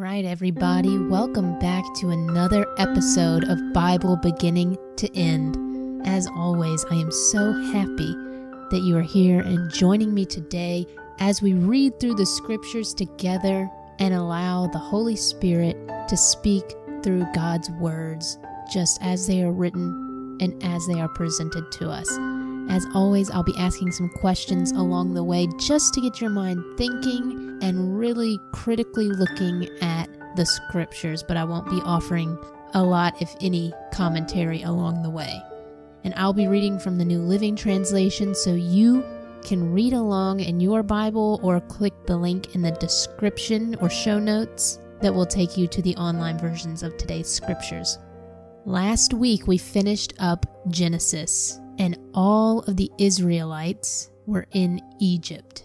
right, everybody, welcome back to another episode of Bible Beginning to End. As always, I am so happy that you are here and joining me today as we read through the scriptures together and allow the Holy Spirit to speak through God's words just as they are written and as they are presented to us. As always, I'll be asking some questions along the way just to get your mind thinking and really critically looking at the scriptures, but I won't be offering a lot, if any, commentary along the way. And I'll be reading from the New Living Translation, so you can read along in your Bible or click the link in the description or show notes that will take you to the online versions of today's scriptures. Last week, we finished up Genesis, and all of the Israelites were in Egypt.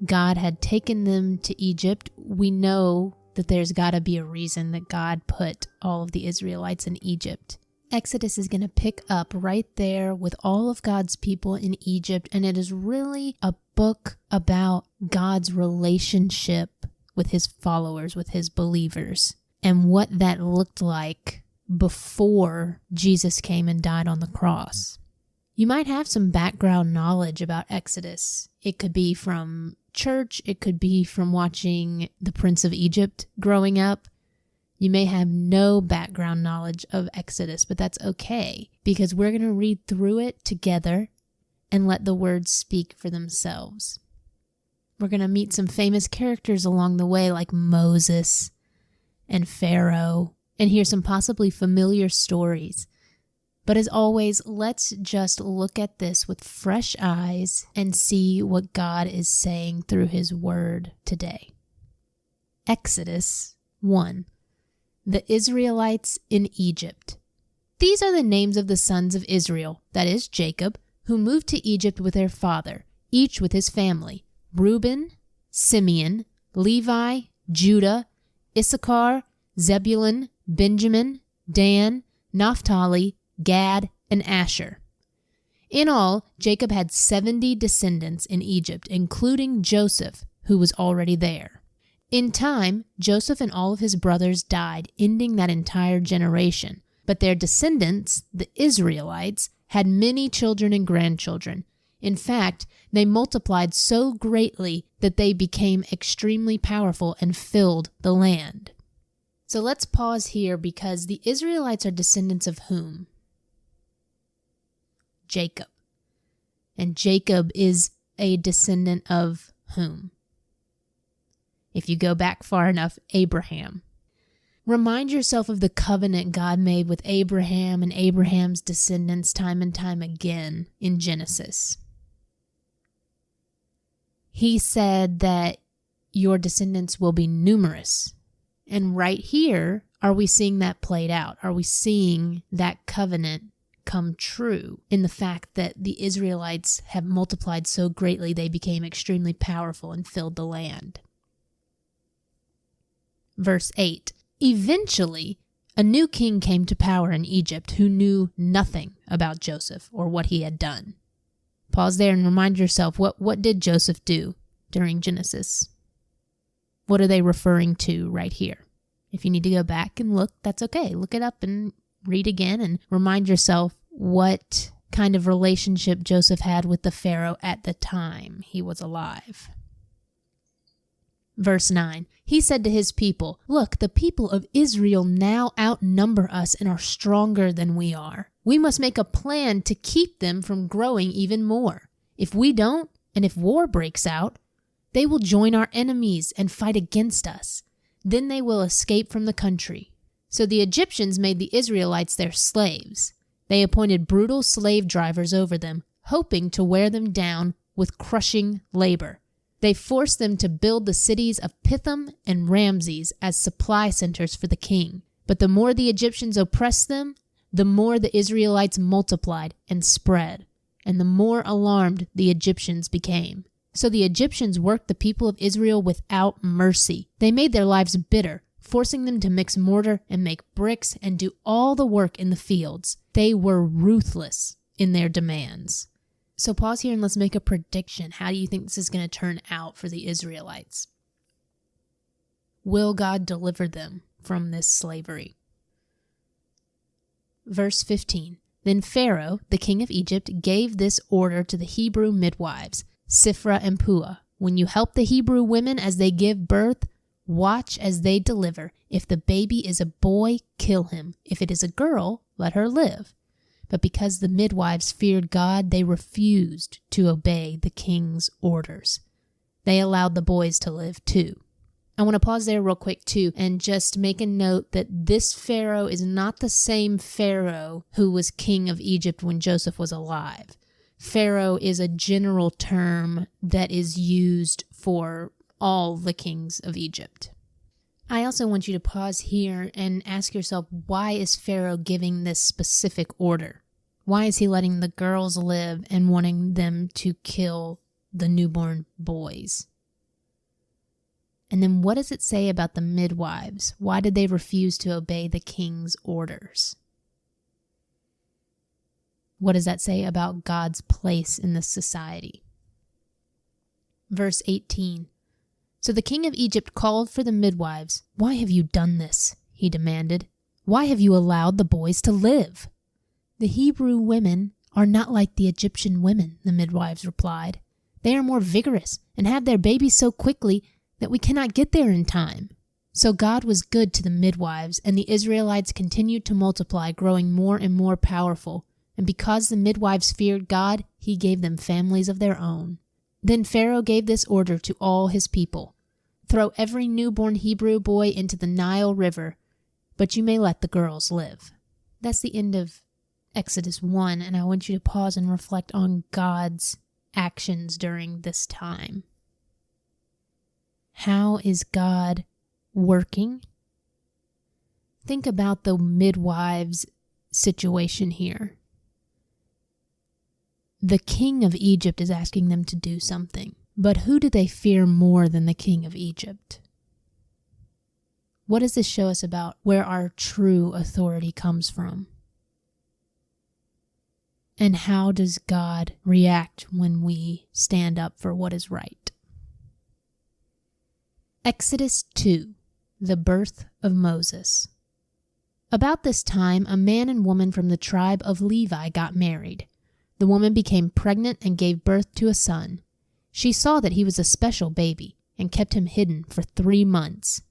God had taken them to Egypt. We know that there's got to be a reason that God put all of the Israelites in Egypt. Exodus is going to pick up right there with all of God's people in Egypt, and it is really a book about God's relationship with his followers, with his believers, and what that looked like before Jesus came and died on the cross. You might have some background knowledge about Exodus. It could be from church, it could be from watching The Prince of Egypt growing up. You may have no background knowledge of Exodus, but that's okay, because we're going to read through it together and let the words speak for themselves. We're going to meet some famous characters along the way, like Moses and Pharaoh, and hear some possibly familiar stories. But as always, let's just look at this with fresh eyes and see what God is saying through his word today. Exodus 1. The Israelites in Egypt. These are the names of the sons of Israel, that is Jacob, who moved to Egypt with their father, each with his family: Reuben, Simeon, Levi, Judah, Issachar, Zebulun, Benjamin, Dan, Naphtali, Gad, and Asher. In all, Jacob had 70 descendants in Egypt, including Joseph, who was already there. In time, Joseph and all of his brothers died, ending that entire generation. But their descendants, the Israelites, had many children and grandchildren. In fact, they multiplied so greatly that they became extremely powerful and filled the land. So let's pause here, because the Israelites are descendants of whom? Jacob. And Jacob is a descendant of whom? If you go back far enough, Abraham. Remind yourself of the covenant God made with Abraham and Abraham's descendants time and time again in Genesis. He said that your descendants will be numerous. And right here, are we seeing that played out? Are we seeing that covenant come true in the fact that the Israelites have multiplied so greatly they became extremely powerful and filled the land? Verse 8. Eventually, a new king came to power in Egypt who knew nothing about Joseph or what he had done. Pause there and remind yourself, what did Joseph do during Genesis? What are they referring to right here? If you need to go back and look, that's okay. Look it up and read again and remind yourself what kind of relationship Joseph had with the Pharaoh at the time he was alive. Verse 9, he said to his people, "Look, the people of Israel now outnumber us and are stronger than we are. We must make a plan to keep them from growing even more. If we don't, and if war breaks out, they will join our enemies and fight against us. Then they will escape from the country." So the Egyptians made the Israelites their slaves. They appointed brutal slave drivers over them, hoping to wear them down with crushing labor. They forced them to build the cities of Pithom and Ramses as supply centers for the king. But the more the Egyptians oppressed them, the more the Israelites multiplied and spread, and the more alarmed the Egyptians became. So the Egyptians worked the people of Israel without mercy. They made their lives bitter, forcing them to mix mortar and make bricks and do all the work in the fields. They were ruthless in their demands. So pause here and let's make a prediction. How do you think this is going to turn out for the Israelites? will God deliver them from this slavery? Verse 15. Then Pharaoh, the king of Egypt, gave this order to the Hebrew midwives, Shiphrah and Puah. When you help the Hebrew women as they give birth, watch as they deliver. If the baby is a boy, kill him. If it is a girl, let her live. But because the midwives feared God, they refused to obey the king's orders. They allowed the boys to live too. I want to pause there real quick too and just make a note that this Pharaoh is not the same Pharaoh who was king of Egypt when Joseph was alive. Pharaoh is a general term that is used for all the kings of Egypt. I also want you to pause here and ask yourself, why is Pharaoh giving this specific order? Why is he letting the girls live and wanting them to kill the newborn boys? And then what does it say about the midwives? Why did they refuse to obey the king's orders? What does that say about God's place in this society? Verse 18. So the king of Egypt called for the midwives. Why have you done this? He demanded. Why have you allowed the boys to live? The Hebrew women are not like the Egyptian women, the midwives replied. They are more vigorous and have their babies so quickly that we cannot get there in time. So God was good to the midwives, and the Israelites continued to multiply, growing more and more powerful. And because the midwives feared God, he gave them families of their own. Then Pharaoh gave this order to all his people. Throw every newborn Hebrew boy into the Nile River, but you may let the girls live. That's the end of Exodus 1, and I want you to pause and reflect on God's actions during this time. How is God working? Think about the midwives' situation here. The king of Egypt is asking them to do something, but who do they fear more than the king of Egypt? What does this show us about where our true authority comes from? And how does God react when we stand up for what is right? Exodus 2, the birth of Moses. About this time, a man and woman from the tribe of Levi got married. The woman became pregnant and gave birth to a son. She saw that he was a special baby and kept him hidden for 3 months.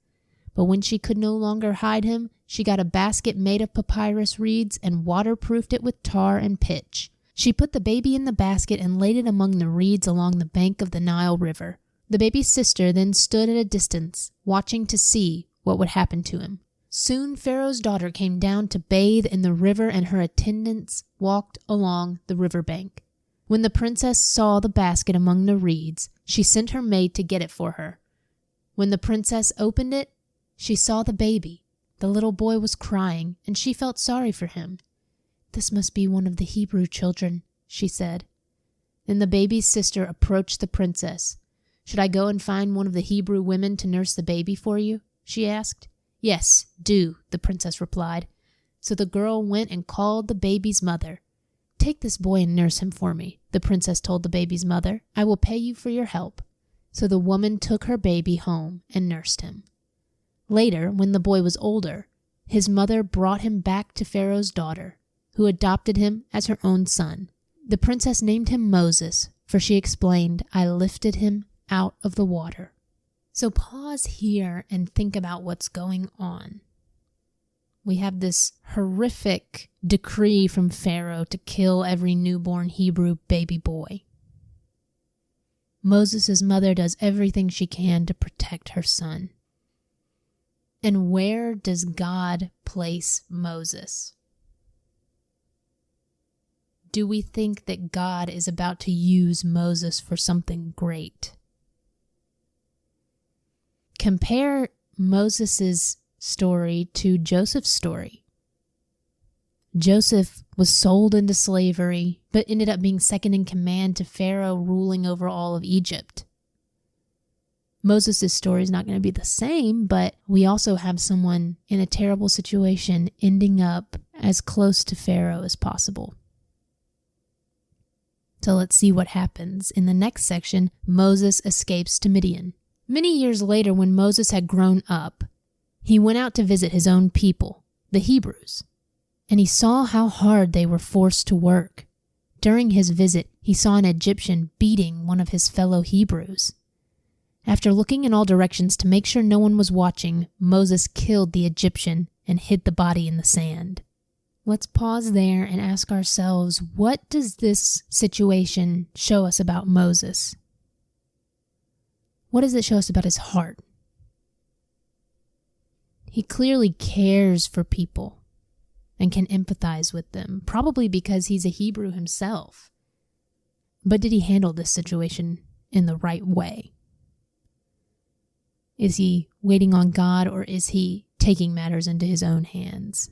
But when she could no longer hide him, she got a basket made of papyrus reeds and waterproofed it with tar and pitch. She put the baby in the basket and laid it among the reeds along the bank of the Nile River. The baby's sister then stood at a distance, watching to see what would happen to him. Soon Pharaoh's daughter came down to bathe in the river, and her attendants walked along the riverbank. When the princess saw the basket among the reeds, she sent her maid to get it for her. When the princess opened it, she saw the baby. The little boy was crying, and she felt sorry for him. "This must be one of the Hebrew children," she said. Then the baby's sister approached the princess. "Should I go and find one of the Hebrew women to nurse the baby for you?" she asked. "Yes, do," the princess replied. So the girl went and called the baby's mother. "Take this boy and nurse him for me," the princess told the baby's mother. "I will pay you for your help." So the woman took her baby home and nursed him. Later, when the boy was older, his mother brought him back to Pharaoh's daughter, who adopted him as her own son. The princess named him Moses, for she explained, "I lifted him out of the water." So pause here and think about what's going on. We have this horrific decree from Pharaoh to kill every newborn Hebrew baby boy. Moses' mother does everything she can to protect her son. And where does God place Moses? Do we think that God is about to use Moses for something great? Compare Moses' story to Joseph's story. Joseph was sold into slavery, but ended up being second in command to Pharaoh, ruling over all of Egypt. Moses' story is not going to be the same, but we also have someone in a terrible situation ending up as close to Pharaoh as possible. So let's see what happens. In the next section, Moses escapes to Midian. Many years later, when Moses had grown up, he went out to visit his own people, the Hebrews, and he saw how hard they were forced to work. During his visit, he saw an Egyptian beating one of his fellow Hebrews. After looking in all directions to make sure no one was watching, Moses killed the Egyptian and hid the body in the sand. Let's pause there and ask ourselves, what does this situation show us about Moses? What does it show us about his heart? He clearly cares for people and can empathize with them, probably because he's a Hebrew himself. But did he handle this situation in the right way? Is he waiting on God, or is he taking matters into his own hands?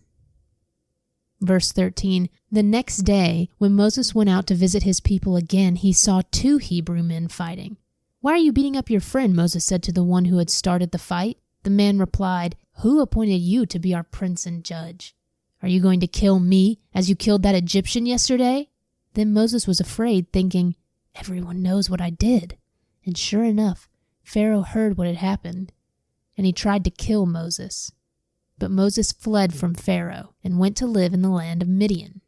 Verse 13, the next day, when Moses went out to visit his people again, he saw 2 Hebrew men fighting. "Why are you beating up your friend?" Moses said to the one who had started the fight. The man replied, "Who appointed you to be our prince and judge? Are you going to kill me as you killed that Egyptian yesterday?" Then Moses was afraid, thinking, "Everyone knows what I did." And sure enough, Pharaoh heard what had happened, and he tried to kill Moses. But Moses fled from Pharaoh and went to live in the land of Midian.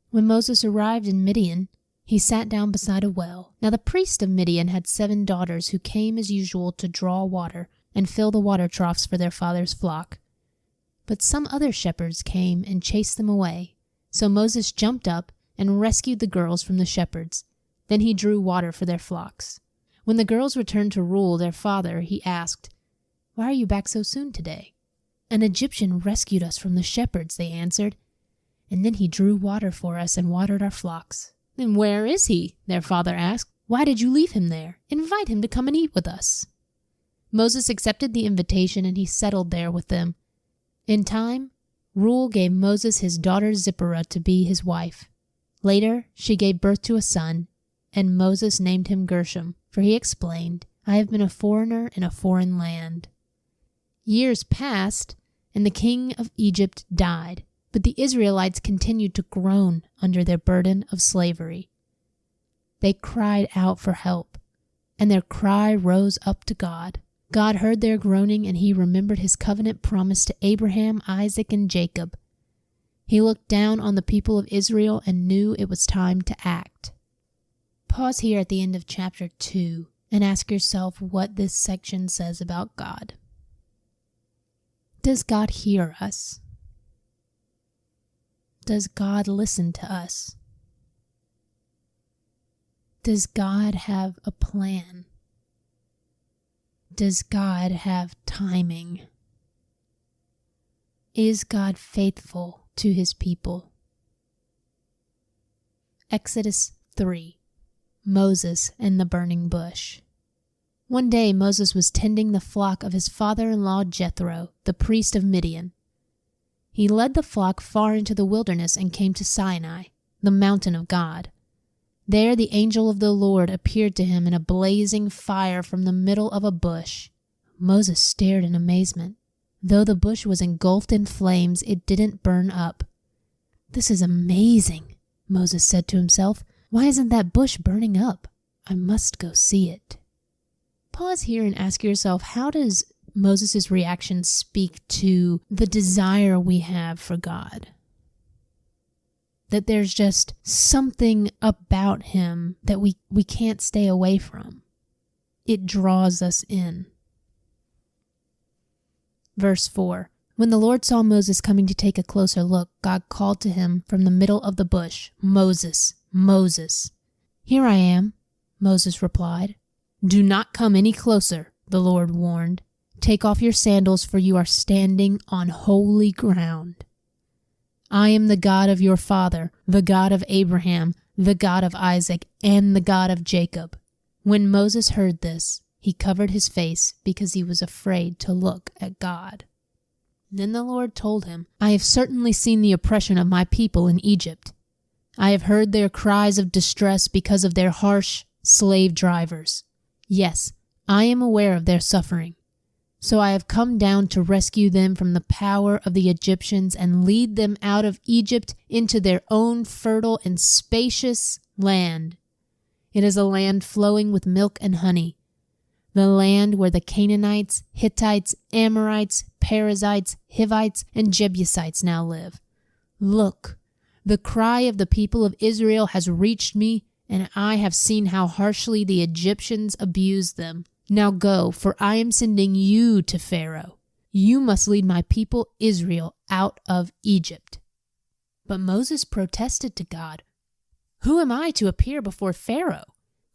When Moses arrived in Midian, he sat down beside a well. Now the priest of Midian had 7 daughters who came as usual to draw water and fill the water troughs for their father's flock. But some other shepherds came and chased them away. So Moses jumped up and rescued the girls from the shepherds. Then he drew water for their flocks. When the girls returned to Reuel, their father, he asked, "Why are you back so soon today?" "An Egyptian rescued us from the shepherds," they answered. "And then he drew water for us and watered our flocks." "Then where is he?" their father asked. "Why did you leave him there? Invite him to come and eat with us." Moses accepted the invitation and he settled there with them. In time, Reuel gave Moses his daughter Zipporah to be his wife. Later, she gave birth to a son, and Moses named him Gershom, for he explained, "I have been a foreigner in a foreign land." Years passed, and the king of Egypt died, but the Israelites continued to groan under their burden of slavery. They cried out for help, and their cry rose up to God. God heard their groaning, and he remembered his covenant promise to Abraham, Isaac, and Jacob. He looked down on the people of Israel and knew it was time to act. Pause here at the end of chapter 2 and ask yourself what this section says about God. Does God hear us? Does God listen to us? Does God have a plan? Does God have timing? Is God faithful to his people? Exodus 3. Moses and the burning bush. One day Moses was tending the flock of his father-in-law Jethro, the priest of Midian. He led the flock far into the wilderness and came to Sinai, the mountain of God. There the angel of the Lord appeared to him in a blazing fire from the middle of a bush. Moses stared in amazement. Though the bush was engulfed in flames, it didn't burn up. "This is amazing," Moses said to himself. "Why isn't that bush burning up? I must go see it." Pause here and ask yourself, how does Moses' reaction speak to the desire we have for God? That there's just something about him that we can't stay away from. It draws us in. Verse 4. When the Lord saw Moses coming to take a closer look, God called to him from the middle of the bush, "Moses, Moses." "Here I am," Moses replied. "Do not come any closer," the Lord warned. "Take off your sandals, for you are standing on holy ground. I am the God of your father, the God of Abraham, the God of Isaac, and the God of Jacob." When Moses heard this, he covered his face because he was afraid to look at God. Then the Lord told him, "I have certainly seen the oppression of my people in Egypt. I have heard their cries of distress because of their harsh slave drivers. Yes, I am aware of their suffering. So I have come down to rescue them from the power of the Egyptians and lead them out of Egypt into their own fertile and spacious land. It is a land flowing with milk and honey. the land where the Canaanites, Hittites, Amorites, Perizzites, Hivites, and Jebusites now live. Look, the cry of the people of Israel has reached me, and I have seen how harshly the Egyptians abused them. Now go, for I am sending you to Pharaoh. You must lead my people Israel out of Egypt." But Moses protested to God, "Who am I to appear before Pharaoh?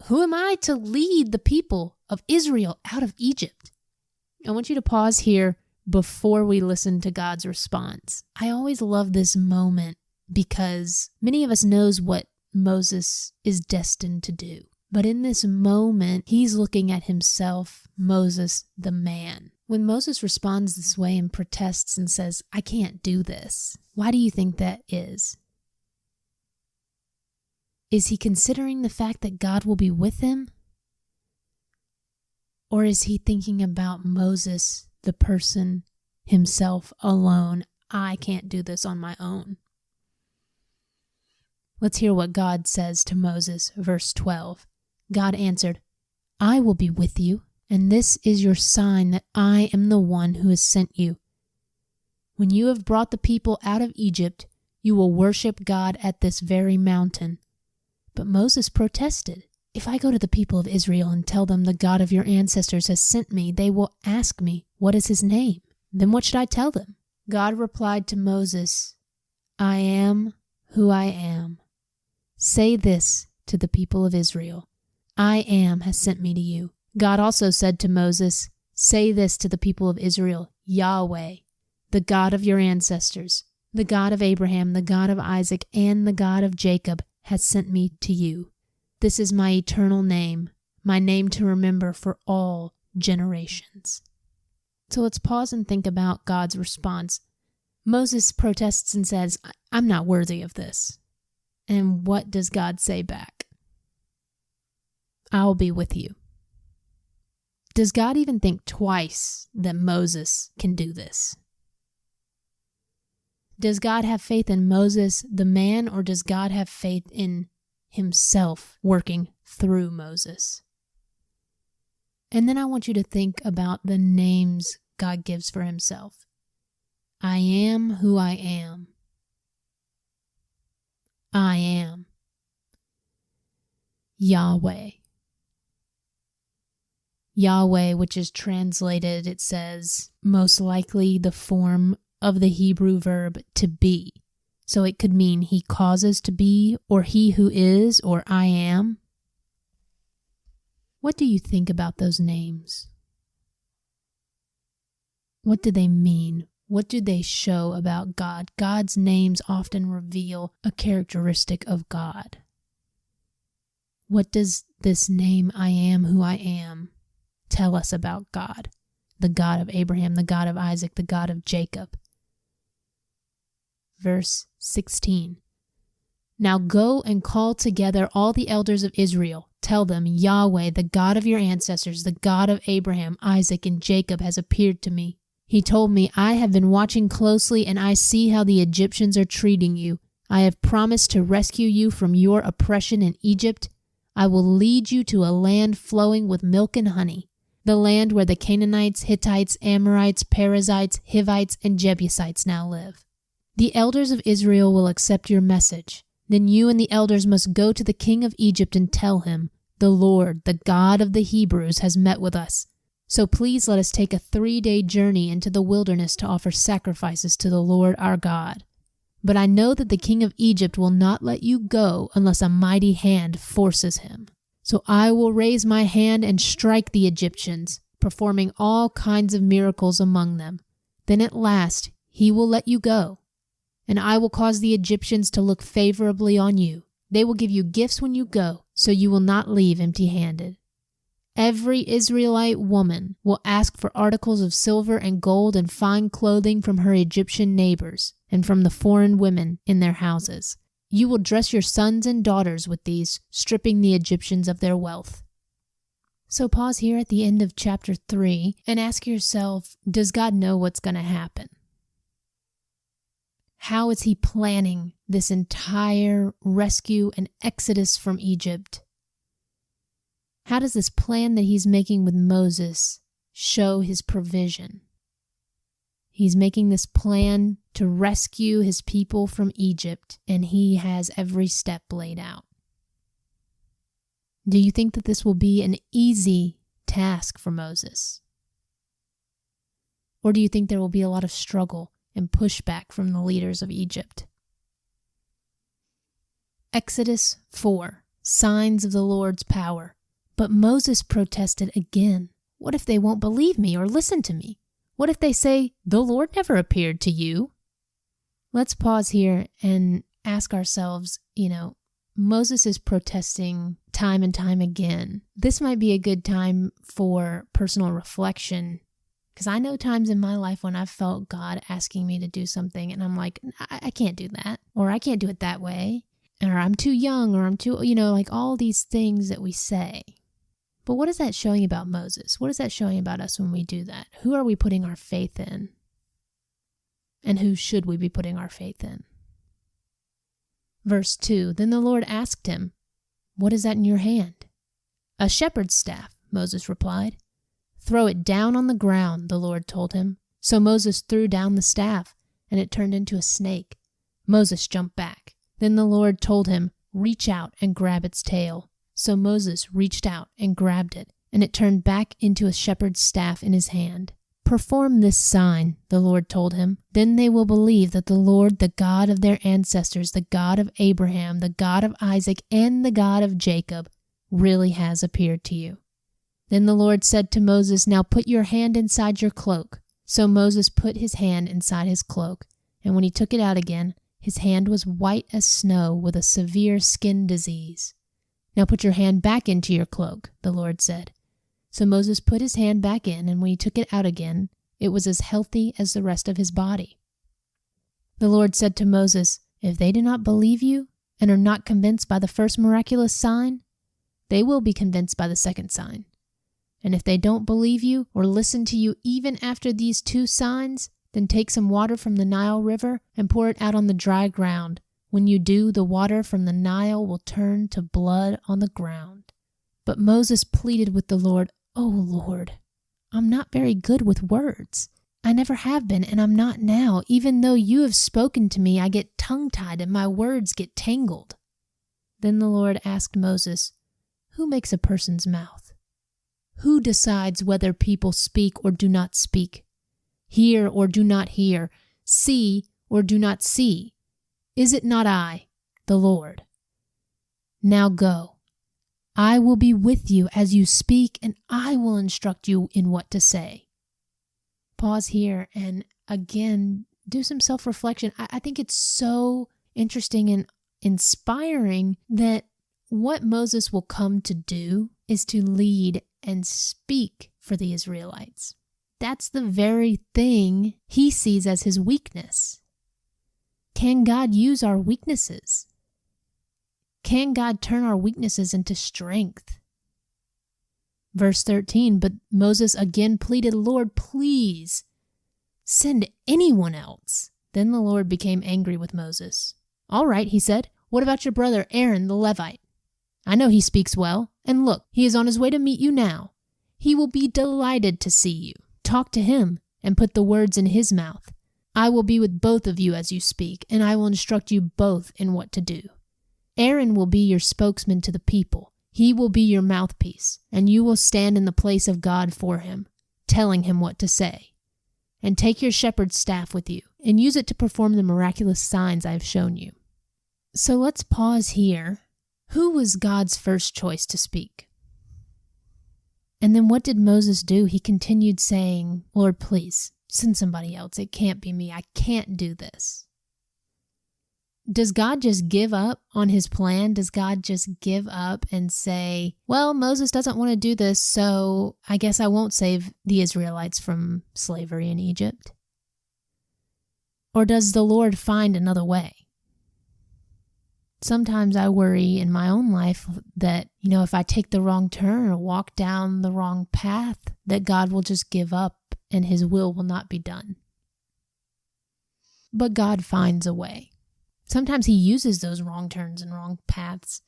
Who am I to lead the people of Israel out of Egypt?" I want you to pause here before we listen to God's response. I always love this moment because many of us knows what Moses is destined to do. But in this moment, he's looking at himself, Moses, the man. When Moses responds this way and protests and says, "I can't do this," why do you think that is? Is he considering the fact that God will be with him? Or is he thinking about Moses, the person, himself alone? I can't do this on my own. Let's hear what God says to Moses, verse 12. God answered, "I will be with you, and this is your sign that I am the one who has sent you. When you have brought the people out of Egypt, you will worship God at this very mountain." But Moses protested, "If I go to the people of Israel and tell them the God of your ancestors has sent me, they will ask me, 'What is his name?' Then what should I tell them?" God replied to Moses, "I am who I am. Say this to the people of Israel, 'I am has sent me to you.'" God also said to Moses, "Say this to the people of Israel, 'Yahweh, the God of your ancestors, the God of Abraham, the God of Isaac, and the God of Jacob, has sent me to you. This is my eternal name, my name to remember for all generations." So let's pause and think about God's response. Moses protests and says, "I'm not worthy of this." And what does God say back? "I'll be with you." Does God even think twice that Moses can do this? Does God have faith in Moses, the man, or does God have faith in himself working through Moses? And then I want you to think about the names God gives for himself. I am who I am. I am. Yahweh. Yahweh, which is translated, it says, most likely the form of the Hebrew verb to be. So it could mean he causes to be, or he who is, or I am. What do you think about those names? What do they mean? What do they show about God? God's names often reveal a characteristic of God. What does this name, I am who I am, tell us about God? The God of Abraham, the God of Isaac, the God of Jacob. Verse 16. Now go and call together all the elders of Israel. Tell them, Yahweh, the God of your ancestors, the God of Abraham, Isaac, and Jacob, has appeared to me. He told me, I have been watching closely, and I see how the Egyptians are treating you. I have promised to rescue you from your oppression in Egypt. I will lead you to a land flowing with milk and honey, the land where the Canaanites, Hittites, Amorites, Perizzites, Hivites, and Jebusites now live. The elders of Israel will accept your message. Then you and the elders must go to the king of Egypt and tell him, the Lord, the God of the Hebrews, has met with us. So please let us take a 3-day journey into the wilderness to offer sacrifices to the Lord our God. But I know that the king of Egypt will not let you go unless a mighty hand forces him. So I will raise my hand and strike the Egyptians, performing all kinds of miracles among them. Then at last he will let you go. And I will cause the Egyptians to look favorably on you. They will give you gifts when you go, so you will not leave empty-handed. Every Israelite woman will ask for articles of silver and gold and fine clothing from her Egyptian neighbors and from the foreign women in their houses. You will dress your sons and daughters with these, stripping the Egyptians of their wealth. So pause here at the end of chapter 3 and ask yourself, does God know what's going to happen? How is he planning this entire rescue and exodus from Egypt? How does this plan that he's making with Moses show his provision? He's making this plan to rescue his people from Egypt, and he has every step laid out. Do you think that this will be an easy task for Moses? Or do you think there will be a lot of struggle and pushback from the leaders of Egypt? Exodus 4, signs of the Lord's power. But Moses protested again. What if they won't believe me or listen to me? What if they say, the Lord never appeared to you? Let's pause here and ask ourselves, Moses is protesting time and time again. This might be a good time for personal reflection, because I know times in my life when I've felt God asking me to do something and I'm like, I can't do that, or I can't do it that way, or I'm too young, or I'm too, like all these things that we say. But what is that showing about Moses? What is that showing about us when we do that? Who are we putting our faith in? And who should we be putting our faith in? Verse 2, then the Lord asked him, what is that in your hand? A shepherd's staff, Moses replied. Throw it down on the ground, the Lord told him. So Moses threw down the staff, and it turned into a snake. Moses jumped back. Then the Lord told him, reach out and grab its tail. So Moses reached out and grabbed it, and it turned back into a shepherd's staff in his hand. Perform this sign, the Lord told him. Then they will believe that the Lord, the God of their ancestors, the God of Abraham, the God of Isaac, and the God of Jacob, really has appeared to you. Then the Lord said to Moses, now put your hand inside your cloak. So Moses put his hand inside his cloak, and when he took it out again, his hand was white as snow with a severe skin disease. Now put your hand back into your cloak, the Lord said. So Moses put his hand back in, and when he took it out again, it was as healthy as the rest of his body. The Lord said to Moses, if they do not believe you and are not convinced by the first miraculous sign, they will be convinced by the second sign. And if they don't believe you or listen to you even after these 2 signs, then take some water from the Nile River and pour it out on the dry ground. When you do, the water from the Nile will turn to blood on the ground. But Moses pleaded with the Lord, oh Lord, I'm not very good with words. I never have been, and I'm not now. Even though you have spoken to me, I get tongue-tied and my words get tangled. Then the Lord asked Moses, who makes a person's mouth? Who decides whether people speak or do not speak? Hear or do not hear? See or do not see? Is it not I, the Lord? Now go. I will be with you as you speak, and I will instruct you in what to say. Pause here and again, do some self-reflection. I think it's so interesting and inspiring that what Moses will come to do is to lead and speak for the Israelites. That's the very thing he sees as his weakness. Can God use our weaknesses? Can God turn our weaknesses into strength? Verse 13, but Moses again pleaded, Lord, please send anyone else. Then the Lord became angry with Moses. All right, he said, what about your brother Aaron the Levite? I know he speaks well, and look, he is on his way to meet you now. He will be delighted to see you. Talk to him and put the words in his mouth. I will be with both of you as you speak, and I will instruct you both in what to do. Aaron will be your spokesman to the people. He will be your mouthpiece, and you will stand in the place of God for him, telling him what to say. And take your shepherd's staff with you, and use it to perform the miraculous signs I have shown you. So let's pause here. Who was God's first choice to speak? And then what did Moses do? He continued saying, Lord, please, send somebody else. It can't be me. I can't do this. Does God just give up on his plan? Does God just give up and say, well, Moses doesn't want to do this, so I guess I won't save the Israelites from slavery in Egypt? Or does the Lord find another way? Sometimes I worry in my own life that, if I take the wrong turn or walk down the wrong path, that God will just give up and his will not be done. But God finds a way. Sometimes he uses those wrong turns and wrong paths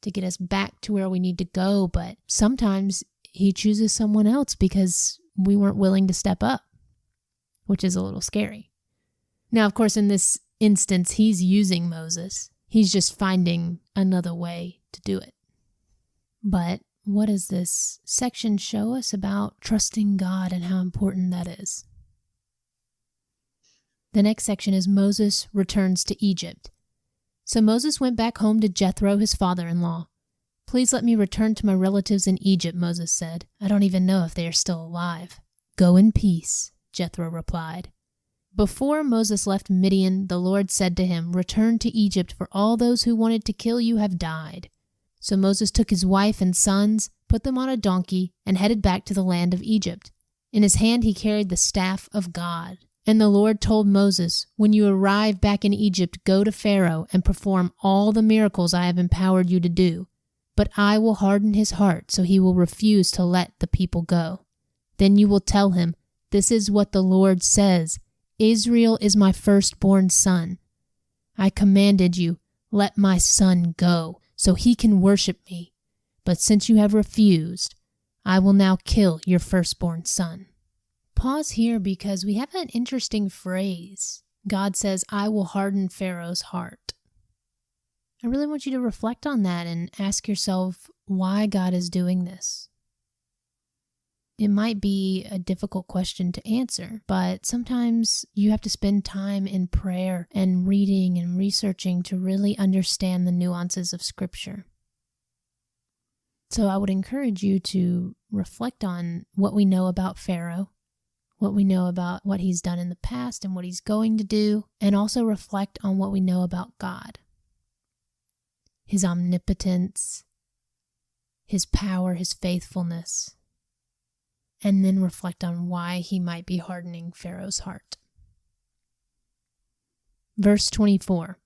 to get us back to where we need to go, but sometimes he chooses someone else because we weren't willing to step up, which is a little scary. Now, of course, in this instance, he's using Moses. He's just finding another way to do it. But what does this section show us about trusting God and how important that is? The next section is Moses returns to Egypt. So Moses went back home to Jethro, his father-in-law. "Please let me return to my relatives in Egypt," Moses said. "I don't even know if they are still alive." "Go in peace," Jethro replied. Before Moses left Midian, the Lord said to him, "Return to Egypt, for all those who wanted to kill you have died." So Moses took his wife and sons, put them on a donkey, and headed back to the land of Egypt. In his hand he carried the staff of God. And the Lord told Moses, "When you arrive back in Egypt, go to Pharaoh and perform all the miracles I have empowered you to do. But I will harden his heart, so he will refuse to let the people go. Then you will tell him, 'This is what the Lord says, Israel is my firstborn son. I commanded you, let my son go, so he can worship me. But since you have refused, I will now kill your firstborn son.'" Pause here because we have an interesting phrase. God says, "I will harden Pharaoh's heart." I really want you to reflect on that and ask yourself why God is doing this. It might be a difficult question to answer, but sometimes you have to spend time in prayer and reading and researching to really understand the nuances of Scripture. So I would encourage you to reflect on what we know about Pharaoh, what we know about what he's done in the past and what he's going to do, and also reflect on what we know about God. His omnipotence, his power, his faithfulness, and then reflect on why he might be hardening Pharaoh's heart. Verse 24.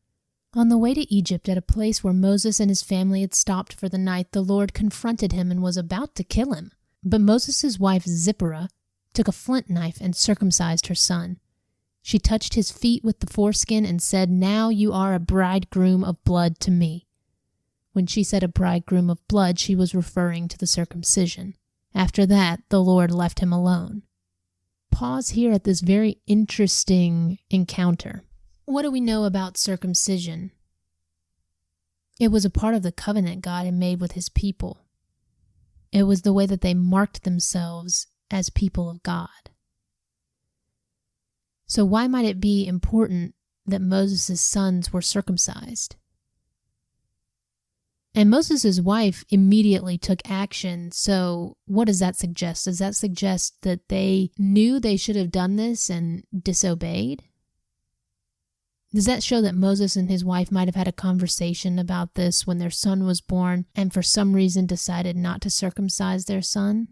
On the way to Egypt, at a place where Moses and his family had stopped for the night, the Lord confronted him and was about to kill him. But Moses' wife Zipporah took a flint knife and circumcised her son. She touched his feet with the foreskin and said, "Now you are a bridegroom of blood to me." When she said a bridegroom of blood, she was referring to the circumcision. After that, the Lord left him alone. Pause here at this very interesting encounter. What do we know about circumcision? It was a part of the covenant God had made with his people. It was the way that they marked themselves as people of God. So why might it be important that Moses' sons were circumcised? And Moses' wife immediately took action, so what does that suggest? Does that suggest that they knew they should have done this and disobeyed? Does that show that Moses and his wife might have had a conversation about this when their son was born and for some reason decided not to circumcise their son?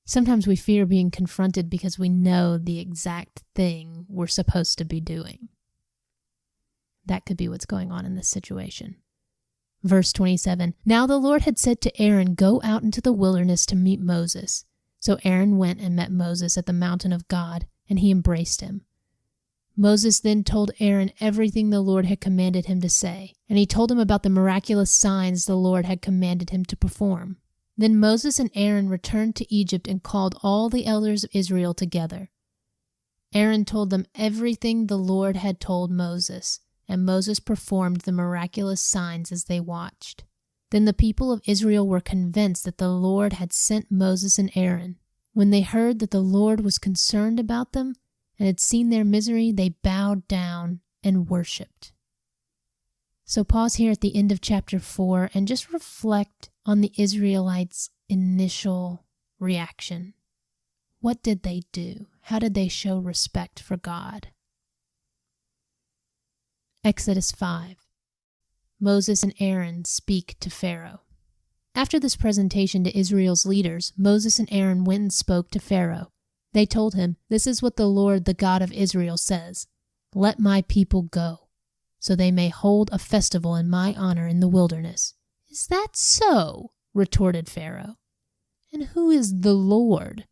Sometimes we fear being confronted because we know the exact thing we're supposed to be doing. That could be what's going on in this situation. Verse 27, Now the Lord had said to Aaron, Go out into the wilderness to meet Moses. So Aaron went and met Moses at the mountain of God, and he embraced him. Moses then told Aaron everything the Lord had commanded him to say, and he told him about the miraculous signs the Lord had commanded him to perform. Then Moses and Aaron returned to Egypt and called all the elders of Israel together. Aaron told them everything the Lord had told Moses, and Moses performed the miraculous signs as they watched. Then the people of Israel were convinced that the Lord had sent Moses and Aaron. When they heard that the Lord was concerned about them and had seen their misery, they bowed down and worshipped. So pause here at the end of chapter 4 and just reflect on the Israelites' initial reaction. What did they do? How did they show respect for God? Exodus 5. Moses and Aaron speak to Pharaoh. After this presentation to Israel's leaders, Moses and Aaron went and spoke to Pharaoh. They told him, This is what the Lord, the God of Israel, says. Let my people go, so they may hold a festival in my honor in the wilderness. Is that so? Retorted Pharaoh. And who is the Lord?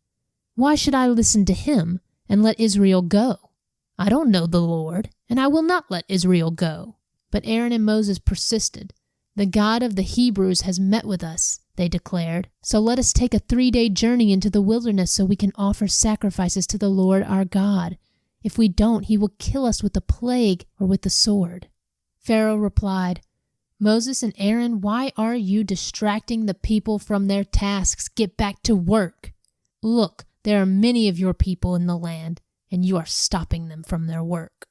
Why should I listen to him and let Israel go? I don't know the Lord, and I will not let Israel go. But Aaron and Moses persisted. "The God of the Hebrews has met with us," they declared. "So let us take a 3-day journey into the wilderness so we can offer sacrifices to the Lord our God. If we don't, he will kill us with the plague or with the sword." Pharaoh replied, "Moses and Aaron, why are you distracting the people from their tasks? Get back to work. Look, there are many of your people in the land, and you are stopping them from their work."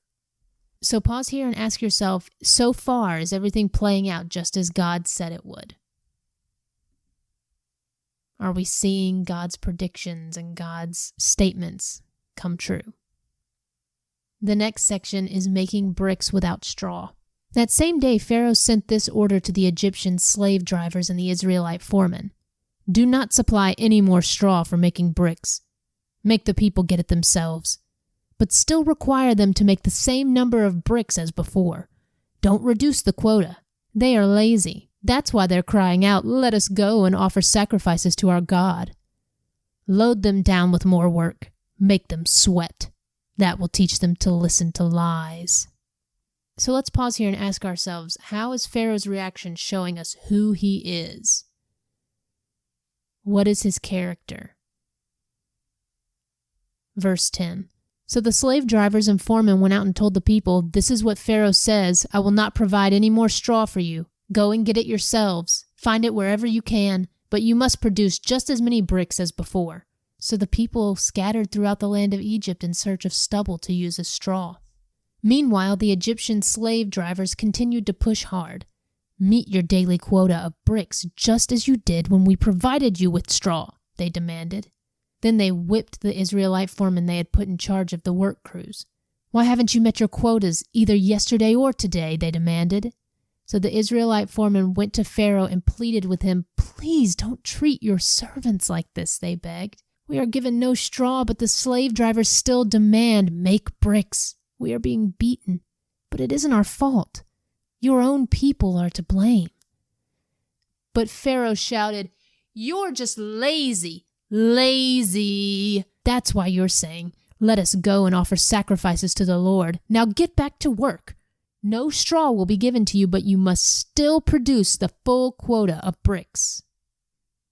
So pause here and ask yourself, so far, is everything playing out just as God said it would? Are we seeing God's predictions and God's statements come true? The next section is making bricks without straw. That same day, Pharaoh sent this order to the Egyptian slave drivers and the Israelite foremen: "Do not supply any more straw for making bricks. Make the people get it themselves. But still require them to make the same number of bricks as before. Don't reduce the quota. They are lazy. That's why they're crying out, 'Let us go and offer sacrifices to our God.' Load them down with more work. Make them sweat. That will teach them to listen to lies." So let's pause here and ask ourselves, how is Pharaoh's reaction showing us who he is? What is his character? Verse 10. "So the slave drivers and foremen went out and told the people, 'This is what Pharaoh says. I will not provide any more straw for you. Go and get it yourselves. Find it wherever you can, but you must produce just as many bricks as before.' So the people scattered throughout the land of Egypt in search of stubble to use as straw. Meanwhile, the Egyptian slave drivers continued to push hard. 'Meet your daily quota of bricks just as you did when we provided you with straw,' they demanded. Then they whipped the Israelite foremen they had put in charge of the work crews. 'Why haven't you met your quotas either yesterday or today?' they demanded. So the Israelite foreman went to Pharaoh and pleaded with him, 'Please don't treat your servants like this,' they begged. 'We are given no straw, but the slave drivers still demand, make bricks. We are being beaten, but it isn't our fault. Your own people are to blame.' But Pharaoh shouted, 'You're just lazy. Lazy. That's why you're saying, 'Let us go and offer sacrifices to the Lord.' Now get back to work. No straw will be given to you, but you must still produce the full quota of bricks."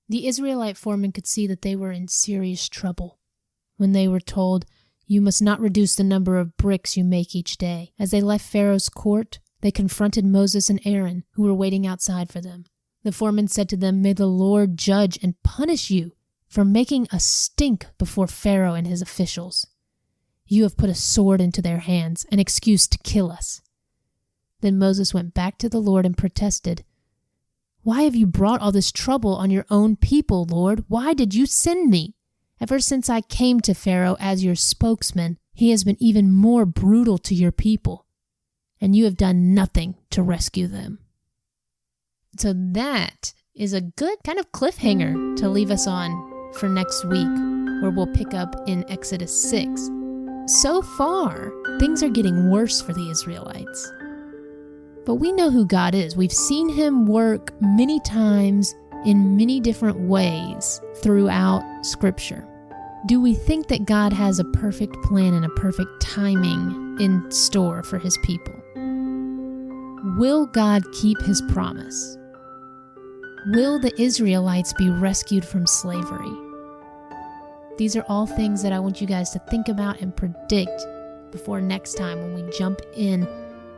The Israelite foremen could see that they were in serious trouble when they were told, "You must not reduce the number of bricks you make each day." As they left Pharaoh's court, they confronted Moses and Aaron, who were waiting outside for them. The foreman said to them, "May the Lord judge and punish you for making a stink before Pharaoh and his officials. You have put a sword into their hands, an excuse to kill us." Then Moses went back to the Lord and protested, "Why have you brought all this trouble on your own people, Lord? Why did you send me? Ever since I came to Pharaoh as your spokesman, he has been even more brutal to your people, and you have done nothing to rescue them." So that is a good kind of cliffhanger to leave us on for next week, where we'll pick up in Exodus 6. So far, things are getting worse for the Israelites. But we know who God is. We've seen him work many times in many different ways throughout Scripture. Do we think that God has a perfect plan and a perfect timing in store for his people? Will God keep his promise? Will the Israelites be rescued from slavery? These are all things that I want you guys to think about and predict before next time when we jump in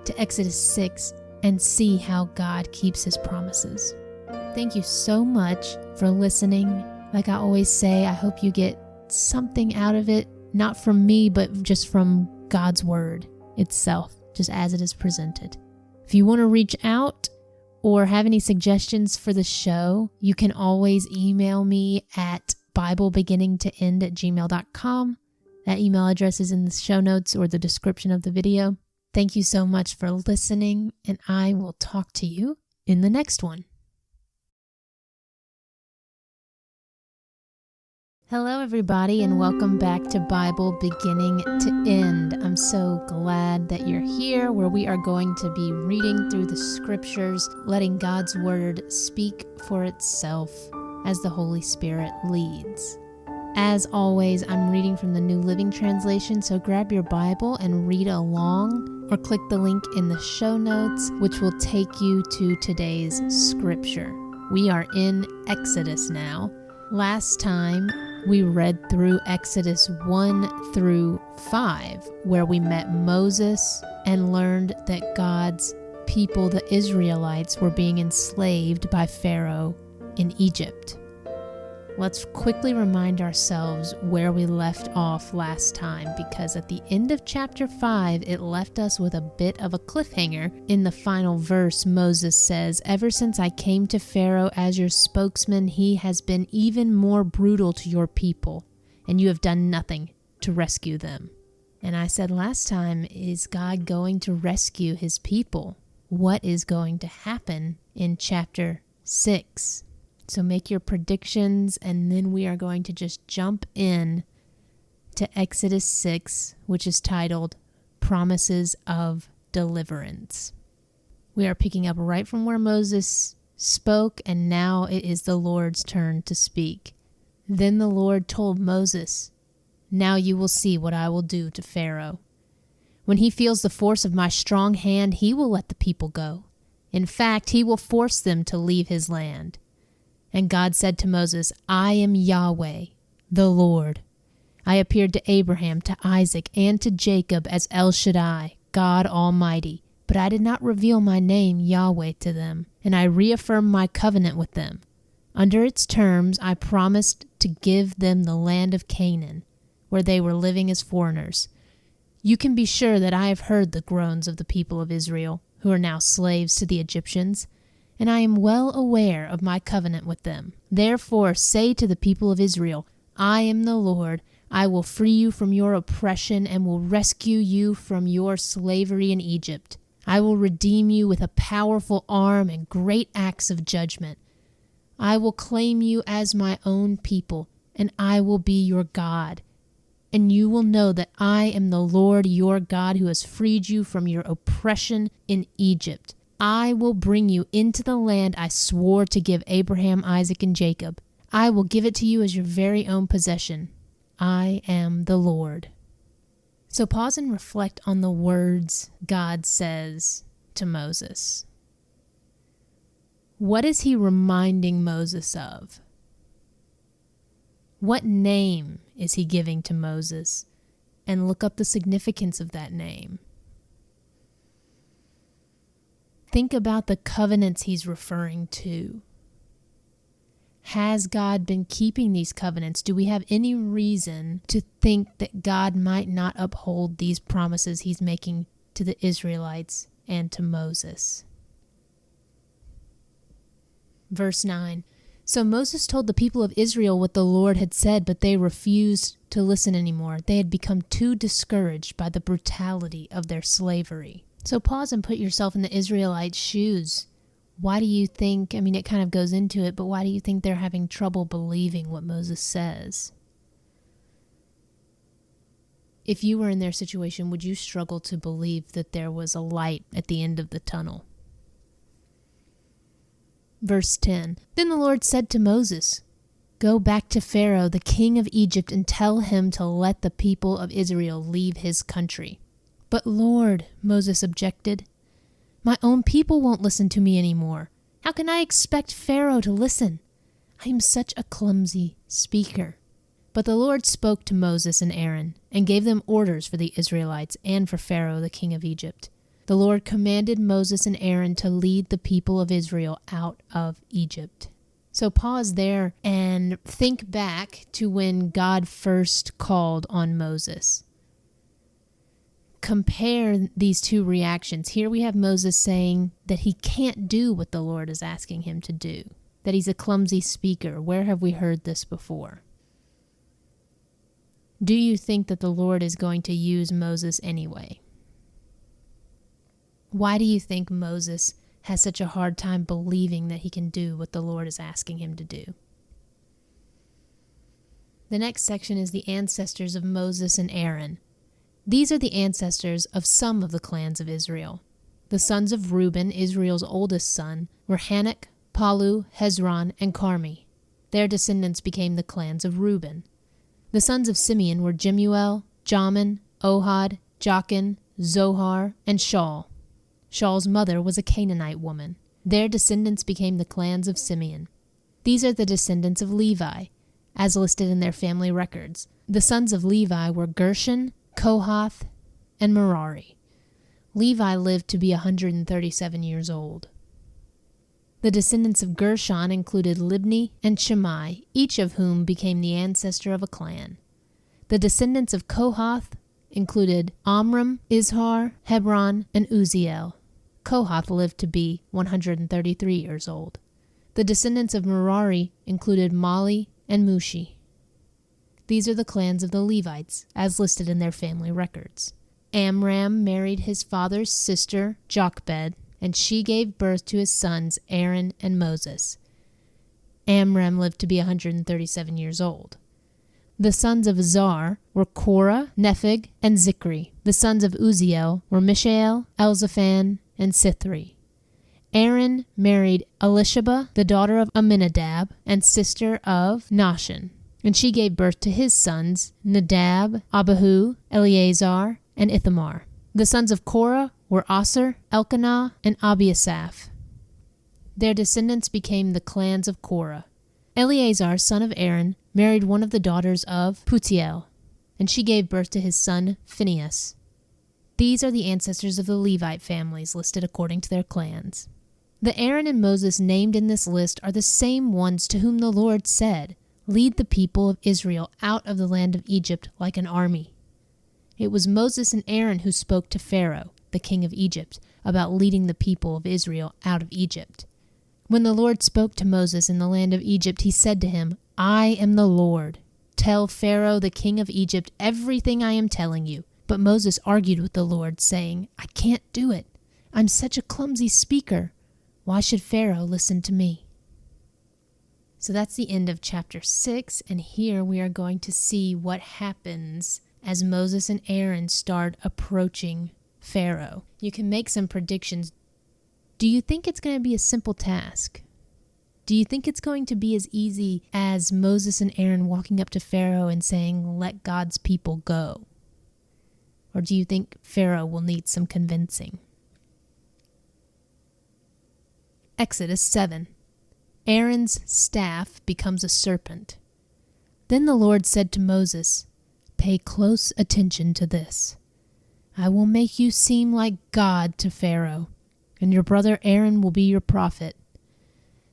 to Exodus 6 and see how God keeps his promises. Thank you so much for listening. Like I always say, I hope you get something out of it, not from me, but just from God's word itself, just as it is presented. If you want to reach out or have any suggestions for the show, you can always email me at BibleBeginningToEnd@gmail.com. That email address is in the show notes or the description of the video. Thank you so much for listening, and I will talk to you in the next one. Hello, everybody, and welcome back to Bible Beginning to End. I'm so glad that you're here, where we are going to be reading through the scriptures, letting God's word speak for itself as the Holy Spirit leads. As always, I'm reading from the New Living Translation, so grab your Bible and read along or click the link in the show notes, which will take you to today's scripture. We are in Exodus now. Last time, we read through Exodus 1 through 5, where we met Moses and learned that God's people, the Israelites, were being enslaved by Pharaoh in Egypt. Let's quickly remind ourselves where we left off last time, because at the end of chapter 5, it left us with a bit of a cliffhanger. In the final verse, Moses says, "Ever since I came to Pharaoh as your spokesman, he has been even more brutal to your people, and you have done nothing to rescue them." And I said last time, is God going to rescue his people? What is going to happen in chapter 6? So make your predictions, and then we are going to just jump in to Exodus 6, which is titled Promises of Deliverance. We are picking up right from where Moses spoke, and now it is the Lord's turn to speak. Then the Lord told Moses, "Now you will see what I will do to Pharaoh. When he feels the force of my strong hand, he will let the people go. In fact, he will force them to leave his land." And God said to Moses, "I am Yahweh, the Lord. I appeared to Abraham, to Isaac, and to Jacob as El Shaddai, God Almighty. But I did not reveal my name, Yahweh, to them, and I reaffirmed my covenant with them. Under its terms, I promised to give them the land of Canaan, where they were living as foreigners. You can be sure that I have heard the groans of the people of Israel, who are now slaves to the Egyptians, and I am well aware of my covenant with them. Therefore say to the people of Israel, I am the Lord. I will free you from your oppression and will rescue you from your slavery in Egypt. I will redeem you with a powerful arm and great acts of judgment. I will claim you as my own people, and I will be your God. And you will know that I am the Lord your God who has freed you from your oppression in Egypt. I will bring you into the land I swore to give Abraham, Isaac, and Jacob. I will give it to you as your very own possession. I am the Lord." So pause and reflect on the words God says to Moses. What is he reminding Moses of? What name is he giving to Moses? And look up the significance of that name. Think about the covenants he's referring to. Has God been keeping these covenants? Do we have any reason to think that God might not uphold these promises he's making to the Israelites and to Moses? Verse 9. So Moses told the people of Israel what the Lord had said, but they refused to listen anymore. They had become too discouraged by the brutality of their slavery. So pause and put yourself in the Israelites' shoes. Why do you think, it kind of goes into it, but why do you think they're having trouble believing what Moses says? If you were in their situation, would you struggle to believe that there was a light at the end of the tunnel? Verse 10. Then the Lord said to Moses, "Go back to Pharaoh, the king of Egypt, and tell him to let the people of Israel leave his country." "But Lord," Moses objected, "my own people won't listen to me anymore. How can I expect Pharaoh to listen? I am such a clumsy speaker." But the Lord spoke to Moses and Aaron and gave them orders for the Israelites and for Pharaoh, the king of Egypt. The Lord commanded Moses and Aaron to lead the people of Israel out of Egypt. So pause there and think back to when God first called on Moses. Compare these two reactions. Here we have Moses saying that he can't do what the Lord is asking him to do, that he's a clumsy speaker. Where have we heard this before? Do you think that the Lord is going to use Moses anyway? Why do you think Moses has such a hard time believing that he can do what the Lord is asking him to do? The next section is the ancestors of Moses and Aaron. These are the ancestors of some of the clans of Israel. The sons of Reuben, Israel's oldest son, were Hanok, Palu, Hezron, and Carmi. Their descendants became the clans of Reuben. The sons of Simeon were Jemuel, Jamin, Ohad, Jachin, Zohar, and Shaul. Shaul's mother was a Canaanite woman. Their descendants became the clans of Simeon. These are the descendants of Levi, as listed in their family records. The sons of Levi were Gershon, Kohath, and Merari. Levi lived to be 137 years old. The descendants of Gershon included Libni and Shammai, each of whom became the ancestor of a clan. The descendants of Kohath included Amram, Izhar, Hebron, and Uziel. Kohath lived to be 133 years old. The descendants of Merari included Mali and Mushi. These are the clans of the Levites, as listed in their family records. Amram married his father's sister, Jochebed, and she gave birth to his sons Aaron and Moses. Amram lived to be 137 years old. The sons of Azar were Korah, Nepheg, and Zikri. The sons of Uziel were Mishael, Elzaphan, and Sithri. Aaron married Elisheba, the daughter of Amminadab, and sister of Nahshon, and she gave birth to his sons Nadab, Abihu, Eleazar, and Ithamar. The sons of Korah were Aser, Elkanah, and Abiasaph. Their descendants became the clans of Korah. Eleazar, son of Aaron, married one of the daughters of Putiel, and she gave birth to his son Phinehas. These are the ancestors of the Levite families listed according to their clans. The Aaron and Moses named in this list are the same ones to whom the Lord said, "Lead the people of Israel out of the land of Egypt like an army." It was Moses and Aaron who spoke to Pharaoh, the king of Egypt, about leading the people of Israel out of Egypt. When the Lord spoke to Moses in the land of Egypt, he said to him, "I am the Lord. Tell Pharaoh, the king of Egypt, everything I am telling you." But Moses argued with the Lord, saying, "I can't do it. I'm such a clumsy speaker. Why should Pharaoh listen to me?" So that's the end of chapter 6, and here we are going to see what happens as Moses and Aaron start approaching Pharaoh. You can make some predictions. Do you think it's going to be a simple task? Do you think it's going to be as easy as Moses and Aaron walking up to Pharaoh and saying, "Let God's people go"? Or do you think Pharaoh will need some convincing? Exodus 7. Aaron's staff becomes a serpent. Then the Lord said to Moses, "Pay close attention to this. I will make you seem like God to Pharaoh, and your brother Aaron will be your prophet.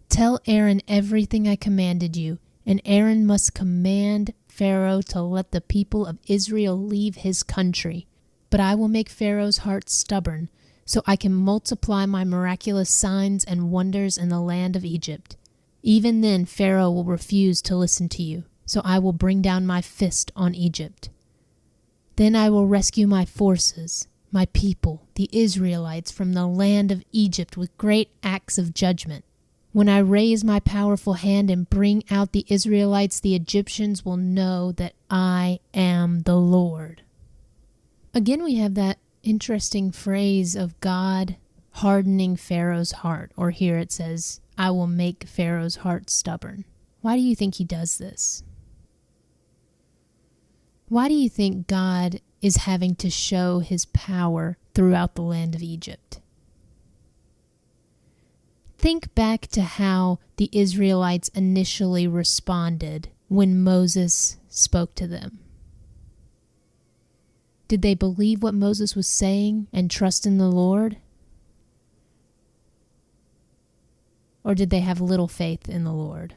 Tell Aaron everything I commanded you, and Aaron must command Pharaoh to let the people of Israel leave his country. But I will make Pharaoh's heart stubborn, so I can multiply my miraculous signs and wonders in the land of Egypt. Even then Pharaoh will refuse to listen to you, so I will bring down my fist on Egypt. Then I will rescue my forces, my people, the Israelites, from the land of Egypt with great acts of judgment. When I raise my powerful hand and bring out the Israelites, the Egyptians will know that I am the Lord." Again, we have that interesting phrase of God hardening Pharaoh's heart, or here it says, "I will make Pharaoh's heart stubborn." Why do you think he does this? Why do you think God is having to show his power throughout the land of Egypt? Think back to how the Israelites initially responded when Moses spoke to them. Did they believe what Moses was saying and trust in the Lord? Or did they have little faith in the Lord?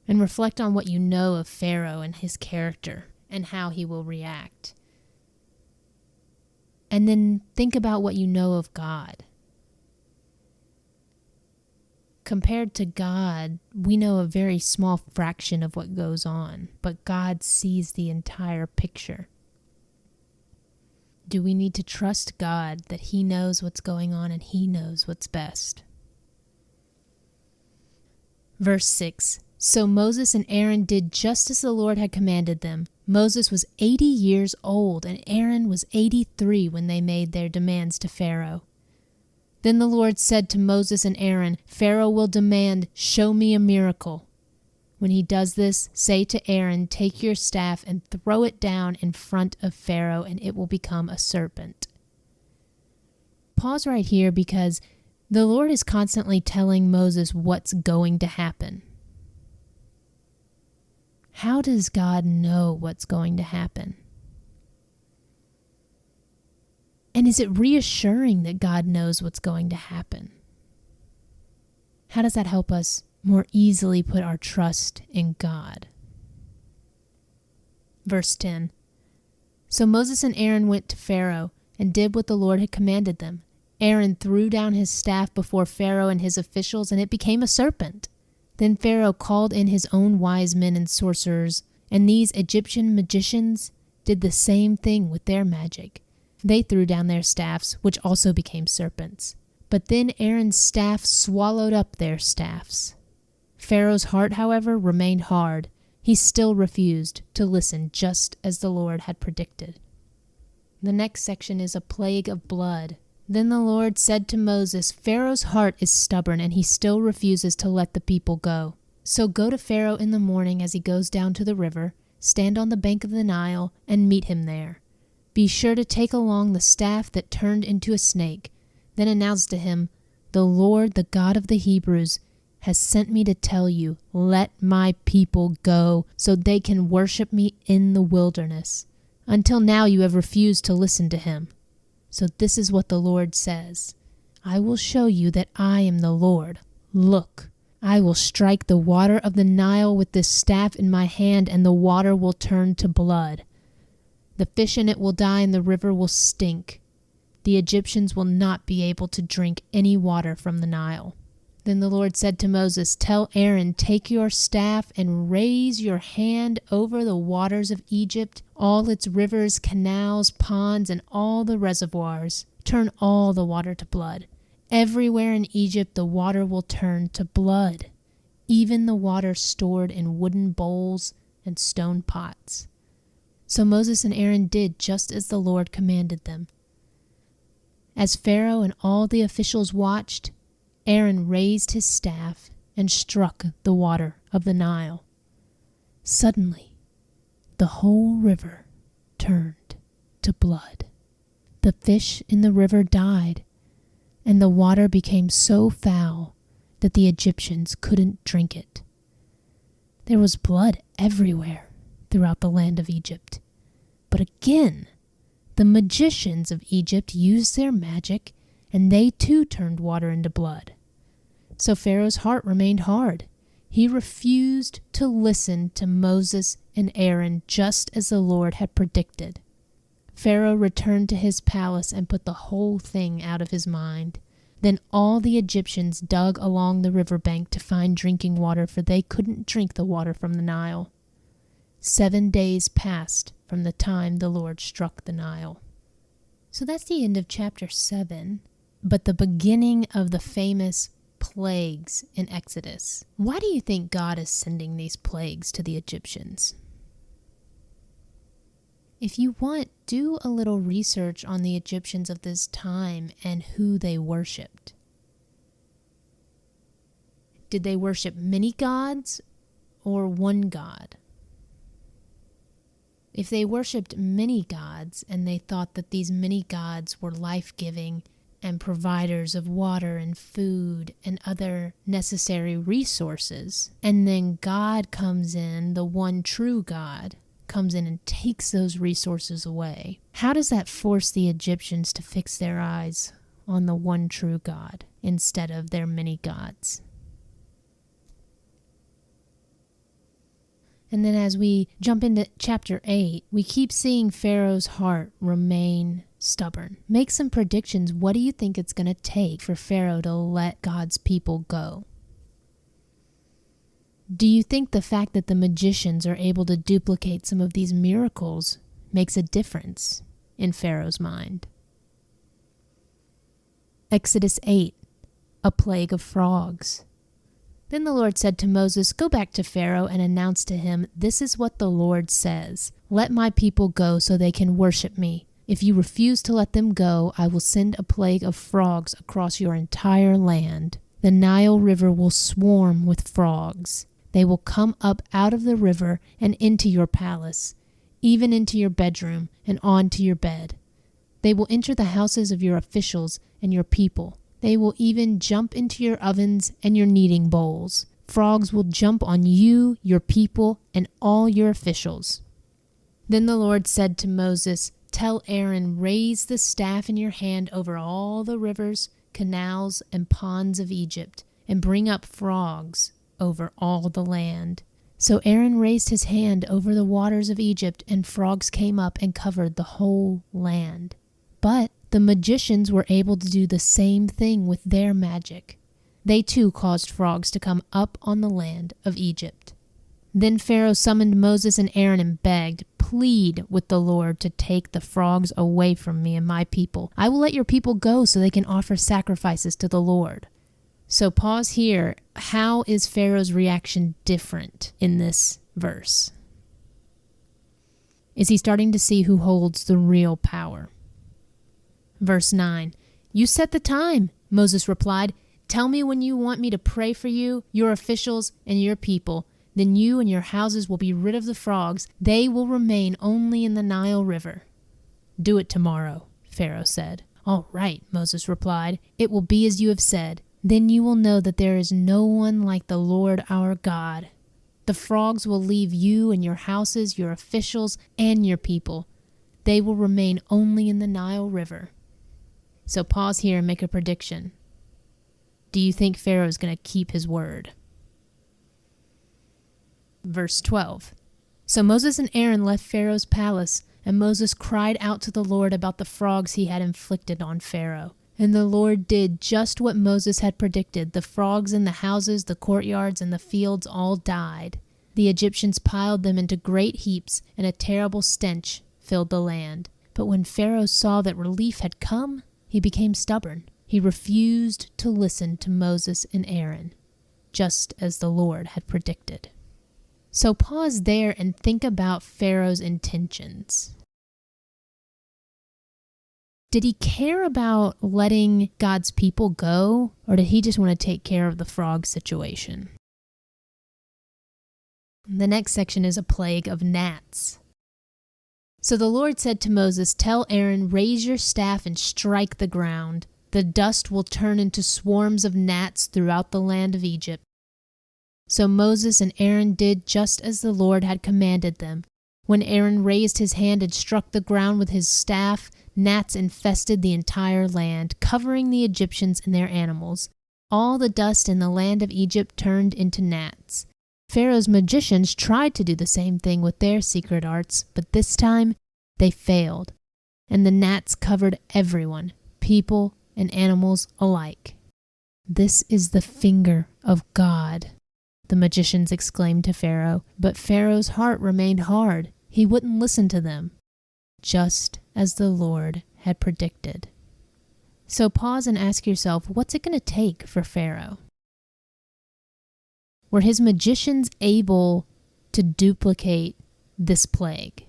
And reflect on what you know of Pharaoh and his character and how he will react. And then think about what you know of God. Compared to God, we know a very small fraction of what goes on, but God sees the entire picture. Do we need to trust God that he knows what's going on and he knows what's best? Verse 6. So Moses and Aaron did just as the Lord had commanded them. Moses was 80 years old, and Aaron was 83 when they made their demands to Pharaoh. Then the Lord said to Moses and Aaron, "Pharaoh will demand, 'Show me a miracle.' When he does this, say to Aaron, take your staff and throw it down in front of Pharaoh, and it will become a serpent. Pause right here because the Lord is constantly telling Moses what's going to happen. How does God know what's going to happen? And is it reassuring that God knows what's going to happen? How does that help us more easily put our trust in God? Verse 10. So Moses and Aaron went to Pharaoh and did what the Lord had commanded them. Aaron threw down his staff before Pharaoh and his officials, and it became a serpent. Then Pharaoh called in his own wise men and sorcerers, and these Egyptian magicians did the same thing with their magic. They threw down their staffs, which also became serpents. But then Aaron's staff swallowed up their staffs. Pharaoh's heart, however, remained hard. He still refused to listen, just as the Lord had predicted. The next section is a plague of blood. Then the Lord said to Moses, Pharaoh's heart is stubborn, and he still refuses to let the people go. So go to Pharaoh in the morning as he goes down to the river, stand on the bank of the Nile, and meet him there. Be sure to take along the staff that turned into a snake. Then announce to him, the Lord, the God of the Hebrews, has sent me to tell you, let my people go, so they can worship me in the wilderness. Until now you have refused to listen to him. So this is what the Lord says. I will show you that I am the Lord. Look, I will strike the water of the Nile with this staff in my hand, and the water will turn to blood. The fish in it will die, and the river will stink. The Egyptians will not be able to drink any water from the Nile. Then the Lord said to Moses, tell Aaron, take your staff and raise your hand over the waters of Egypt, all its rivers, canals, ponds, and all the reservoirs. Turn all the water to blood. Everywhere in Egypt the water will turn to blood, even the water stored in wooden bowls and stone pots. So Moses and Aaron did just as the Lord commanded them. As Pharaoh and all the officials watched, Aaron raised his staff and struck the water of the Nile. Suddenly, the whole river turned to blood. The fish in the river died, and the water became so foul that the Egyptians couldn't drink it. There was blood everywhere throughout the land of Egypt. But again, the magicians of Egypt used their magic, and they too turned water into blood. So Pharaoh's heart remained hard. He refused to listen to Moses and Aaron, just as the Lord had predicted. Pharaoh returned to his palace and put the whole thing out of his mind. Then all the Egyptians dug along the riverbank to find drinking water, for they couldn't drink the water from the Nile. 7 days passed from the time the Lord struck the Nile. So that's the end of chapter 7, but the beginning of the famous plagues in Exodus. Why do you think God is sending these plagues to the Egyptians? If you want, do a little research on the Egyptians of this time and who they worshipped. Did they worship many gods or one god? If they worshipped many gods and they thought that these many gods were life-giving and providers of water and food and other necessary resources, and then God comes in, the one true God, comes in and takes those resources away, how does that force the Egyptians to fix their eyes on the one true God instead of their many gods? And then as we jump into chapter 8, we keep seeing Pharaoh's heart remain stubborn. Make some predictions. What do you think it's going to take for Pharaoh to let God's people go? Do you think the fact that the magicians are able to duplicate some of these miracles makes a difference in Pharaoh's mind? Exodus 8, a plague of frogs. Then the Lord said to Moses, go back to Pharaoh and announce to him, this is what the Lord says. Let my people go so they can worship me. If you refuse to let them go, I will send a plague of frogs across your entire land. The Nile River will swarm with frogs. They will come up out of the river and into your palace, even into your bedroom and onto your bed. They will enter the houses of your officials and your people. They will even jump into your ovens and your kneading bowls. Frogs will jump on you, your people, and all your officials." Then the Lord said to Moses, "Tell Aaron, raise the staff in your hand over all the rivers, canals, and ponds of Egypt, and bring up frogs over all the land." So Aaron raised his hand over the waters of Egypt, and frogs came up and covered the whole land. But the magicians were able to do the same thing with their magic. They too caused frogs to come up on the land of Egypt. Then Pharaoh summoned Moses and Aaron and begged, "Plead with the Lord to take the frogs away from me and my people. I will let your people go so they can offer sacrifices to the Lord." So pause here. How is Pharaoh's reaction different in this verse? Is he starting to see who holds the real power? Verse 9, "You set the time," Moses replied. "Tell me when you want me to pray for you, your officials, and your people. Then you and your houses will be rid of the frogs. They will remain only in the Nile River." "Do it tomorrow," Pharaoh said. "All right," Moses replied. "It will be as you have said. Then you will know that there is no one like the Lord our God. The frogs will leave you and your houses, your officials, and your people. They will remain only in the Nile River." So pause here and make a prediction. Do you think Pharaoh is going to keep his word? Verse 12. So Moses and Aaron left Pharaoh's palace, and Moses cried out to the Lord about the frogs he had inflicted on Pharaoh. And the Lord did just what Moses had predicted. The frogs in the houses, the courtyards, and the fields all died. The Egyptians piled them into great heaps, and a terrible stench filled the land. But when Pharaoh saw that relief had come, he became stubborn. He refused to listen to Moses and Aaron, just as the Lord had predicted. So pause there and think about Pharaoh's intentions. Did he care about letting God's people go, or did he just want to take care of the frog situation? The next section is a plague of gnats. So the Lord said to Moses, "Tell Aaron, raise your staff and strike the ground. The dust will turn into swarms of gnats throughout the land of Egypt." So Moses and Aaron did just as the Lord had commanded them. When Aaron raised his hand and struck the ground with his staff, gnats infested the entire land, covering the Egyptians and their animals. All the dust in the land of Egypt turned into gnats. Pharaoh's magicians tried to do the same thing with their secret arts, but this time they failed, and the gnats covered everyone, people and animals alike. "This is the finger of God," the magicians exclaimed to Pharaoh, but Pharaoh's heart remained hard. He wouldn't listen to them, just as the Lord had predicted. So pause and ask yourself, what's it going to take for Pharaoh? Were his magicians able to duplicate this plague?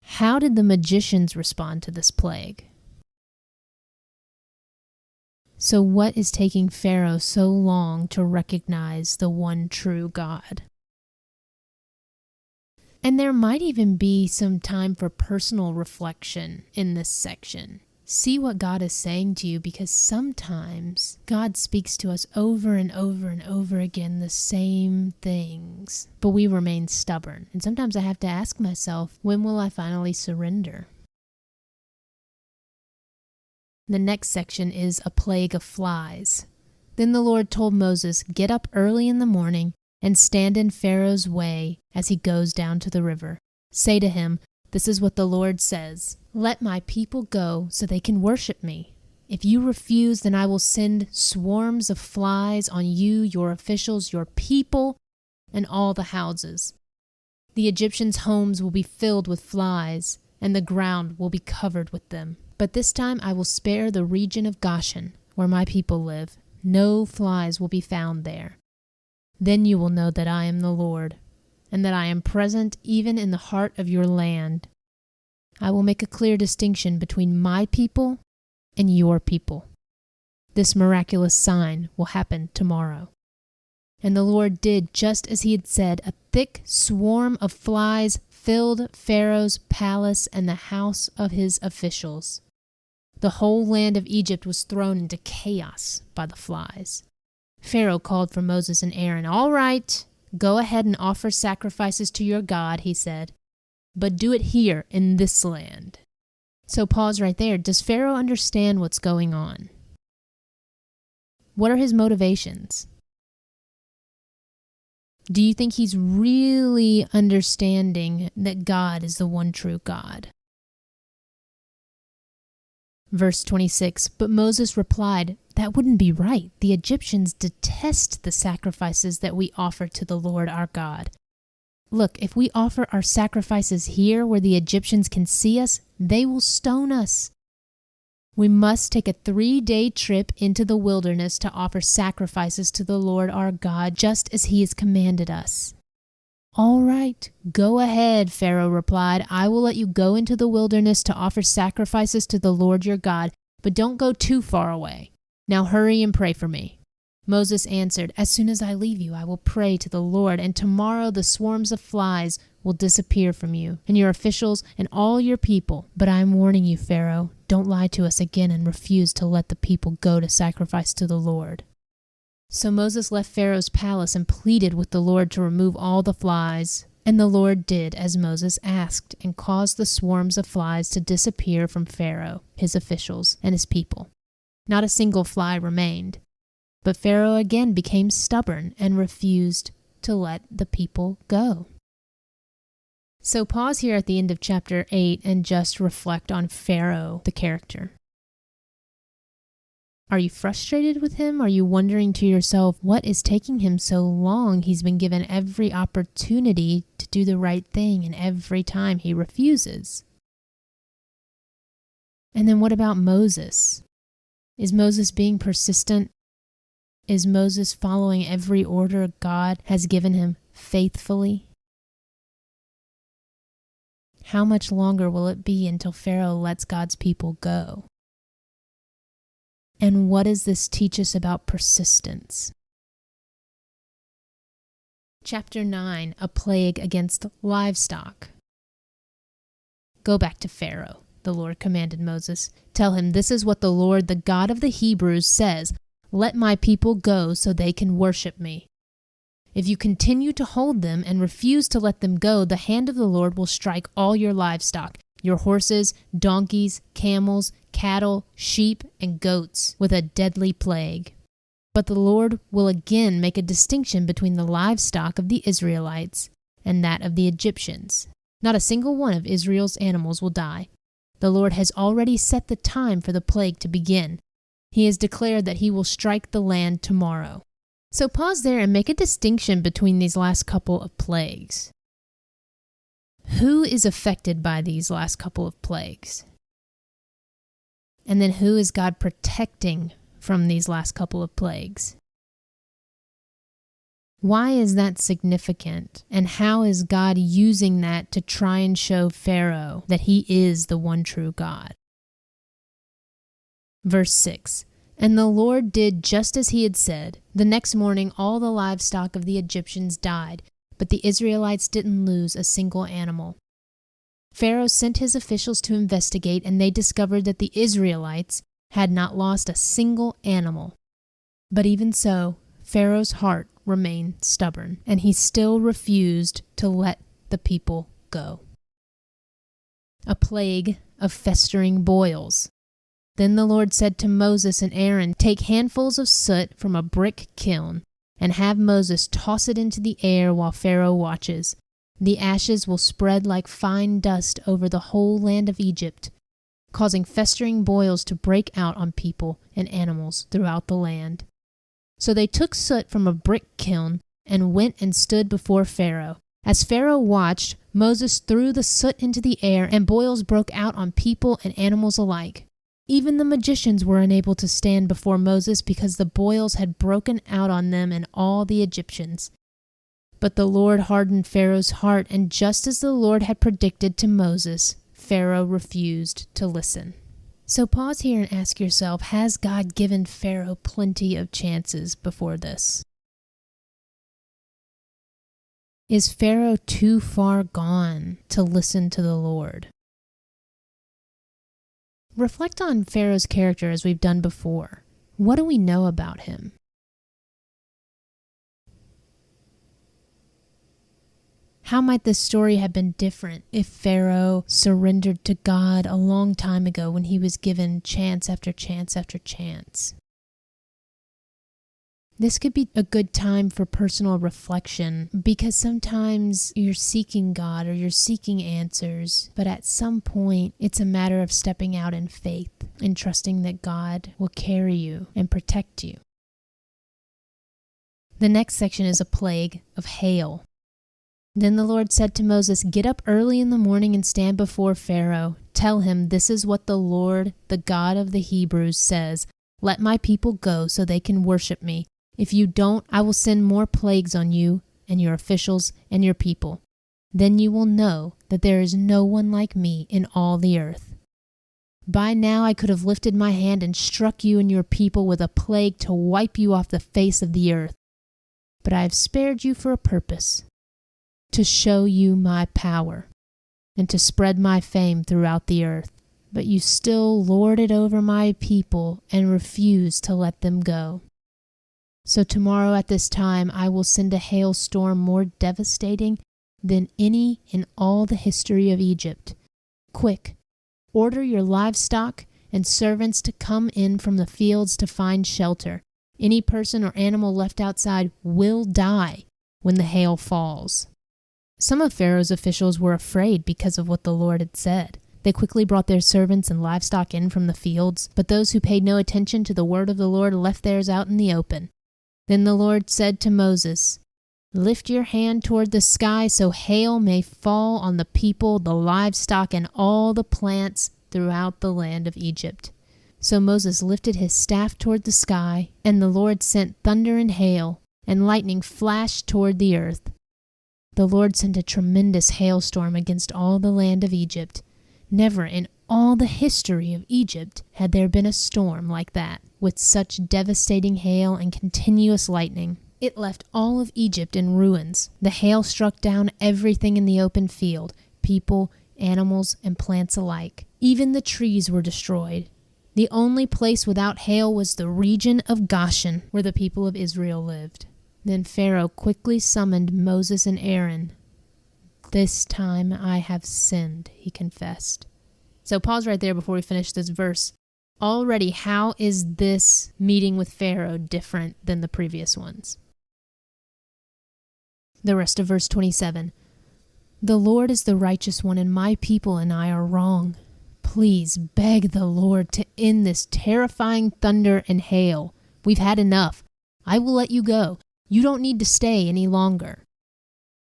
How did the magicians respond to this plague? So what is taking Pharaoh so long to recognize the one true God? And there might even be some time for personal reflection in this section. See what God is saying to you, because sometimes God speaks to us over and over and over again the same things, but we remain stubborn. And sometimes I have to ask myself, when will I finally surrender? The next section is a plague of flies. Then the Lord told Moses, "Get up early in the morning and stand in Pharaoh's way as he goes down to the river. Say to him, 'This is what the Lord says. Let my people go so they can worship me. If you refuse, then I will send swarms of flies on you, your officials, your people, and all the houses. The Egyptians' homes will be filled with flies, and the ground will be covered with them. But this time I will spare the region of Goshen, where my people live. No flies will be found there. Then you will know that I am the Lord, and that I am present even in the heart of your land. I will make a clear distinction between my people and your people. This miraculous sign will happen tomorrow.' And the Lord did just as he had said. A thick swarm of flies filled Pharaoh's palace and the house of his officials. The whole land of Egypt was thrown into chaos by the flies. Pharaoh called for Moses and Aaron. "All right, go ahead and offer sacrifices to your God," he said, "but do it here in this land." So pause right there. Does Pharaoh understand what's going on? What are his motivations? Do you think he's really understanding that God is the one true God? Verse 26, but Moses replied, "That wouldn't be right. The Egyptians detest the sacrifices that we offer to the Lord our God. Look, if we offer our sacrifices here where the Egyptians can see us, they will stone us. We must take a 3-day trip into the wilderness to offer sacrifices to the Lord our God, just as he has commanded us." "All right, go ahead," Pharaoh replied. "I will let you go into the wilderness to offer sacrifices to the Lord your God, but don't go too far away. Now hurry and pray for me." Moses answered, "As soon as I leave you, I will pray to the Lord, and tomorrow the swarms of flies will disappear from you and your officials and all your people. But I am warning you, Pharaoh, don't lie to us again and refuse to let the people go to sacrifice to the Lord." So Moses left Pharaoh's palace and pleaded with the Lord to remove all the flies. And the Lord did as Moses asked and caused the swarms of flies to disappear from Pharaoh, his officials, and his people. Not a single fly remained. But Pharaoh again became stubborn and refused to let the people go. So pause here at the end of chapter 8 and just reflect on Pharaoh, the character. Are you frustrated with him? Are you wondering to yourself, what is taking him so long? He's been given every opportunity to do the right thing, and every time he refuses. And then what about Moses? Is Moses being persistent? Is Moses following every order God has given him faithfully? How much longer will it be until Pharaoh lets God's people go? And what does this teach us about persistence? Chapter 9, a plague against livestock. "Go back to Pharaoh," the Lord commanded Moses. "Tell him, this is what the Lord, the God of the Hebrews, says. Let my people go so they can worship me. If you continue to hold them and refuse to let them go, the hand of the Lord will strike all your livestock, your horses, donkeys, camels, cattle, sheep, and goats, with a deadly plague. But the Lord will again make a distinction between the livestock of the Israelites and that of the Egyptians. Not a single one of Israel's animals will die. The Lord has already set the time for the plague to begin. He has declared that he will strike the land tomorrow." So pause there and make a distinction between these last couple of plagues. Who is affected by these last couple of plagues? And then who is God protecting from these last couple of plagues? Why is that significant? And how is God using that to try and show Pharaoh that he is the one true God? Verse 6, "And the Lord did just as he had said. The next morning all the livestock of the Egyptians died, but the Israelites didn't lose a single animal. Pharaoh sent his officials to investigate, and they discovered that the Israelites had not lost a single animal. But even so, Pharaoh's heart remained stubborn, and he still refused to let the people go." A plague of festering boils. Then the Lord said to Moses and Aaron, "Take handfuls of soot from a brick kiln, and have Moses toss it into the air while Pharaoh watches. The ashes will spread like fine dust over the whole land of Egypt, causing festering boils to break out on people and animals throughout the land." So they took soot from a brick kiln and went and stood before Pharaoh. As Pharaoh watched, Moses threw the soot into the air, and boils broke out on people and animals alike. Even the magicians were unable to stand before Moses because the boils had broken out on them and all the Egyptians. But the Lord hardened Pharaoh's heart, and just as the Lord had predicted to Moses, Pharaoh refused to listen. So pause here and ask yourself, has God given Pharaoh plenty of chances before this? Is Pharaoh too far gone to listen to the Lord? Reflect on Pharaoh's character as we've done before. What do we know about him? How might this story have been different if Pharaoh surrendered to God a long time ago when he was given chance after chance after chance? This could be a good time for personal reflection because sometimes you're seeking God or you're seeking answers, but at some point it's a matter of stepping out in faith and trusting that God will carry you and protect you. The next section is a plague of hail. Then the Lord said to Moses, "Get up early in the morning and stand before Pharaoh. Tell him, this is what the Lord, the God of the Hebrews, says. Let my people go so they can worship me. If you don't, I will send more plagues on you and your officials and your people. Then you will know that there is no one like me in all the earth. By now I could have lifted my hand and struck you and your people with a plague to wipe you off the face of the earth. But I have spared you for a purpose, to show you my power and to spread my fame throughout the earth. But you still lord it over my people and refuse to let them go. So tomorrow at this time I will send a hailstorm more devastating than any in all the history of Egypt. Quick, order your livestock and servants to come in from the fields to find shelter. Any person or animal left outside will die when the hail falls." Some of Pharaoh's officials were afraid because of what the Lord had said. They quickly brought their servants and livestock in from the fields, but those who paid no attention to the word of the Lord left theirs out in the open. Then the Lord said to Moses, "Lift your hand toward the sky so hail may fall on the people, the livestock, and all the plants throughout the land of Egypt." So Moses lifted his staff toward the sky, and the Lord sent thunder and hail, and lightning flashed toward the earth. The Lord sent a tremendous hailstorm against all the land of Egypt. Never in all the history of Egypt had there been a storm like that, with such devastating hail and continuous lightning. It left all of Egypt in ruins. The hail struck down everything in the open field, people, animals, and plants alike. Even the trees were destroyed. The only place without hail was the region of Goshen, where the people of Israel lived. Then Pharaoh quickly summoned Moses and Aaron. "This time I have sinned," he confessed. So pause right there before we finish this verse. Already, how is this meeting with Pharaoh different than the previous ones? The rest of verse 27. "The Lord is the righteous one, and my people and I are wrong. Please beg the Lord to end this terrifying thunder and hail. We've had enough. I will let you go. You don't need to stay any longer."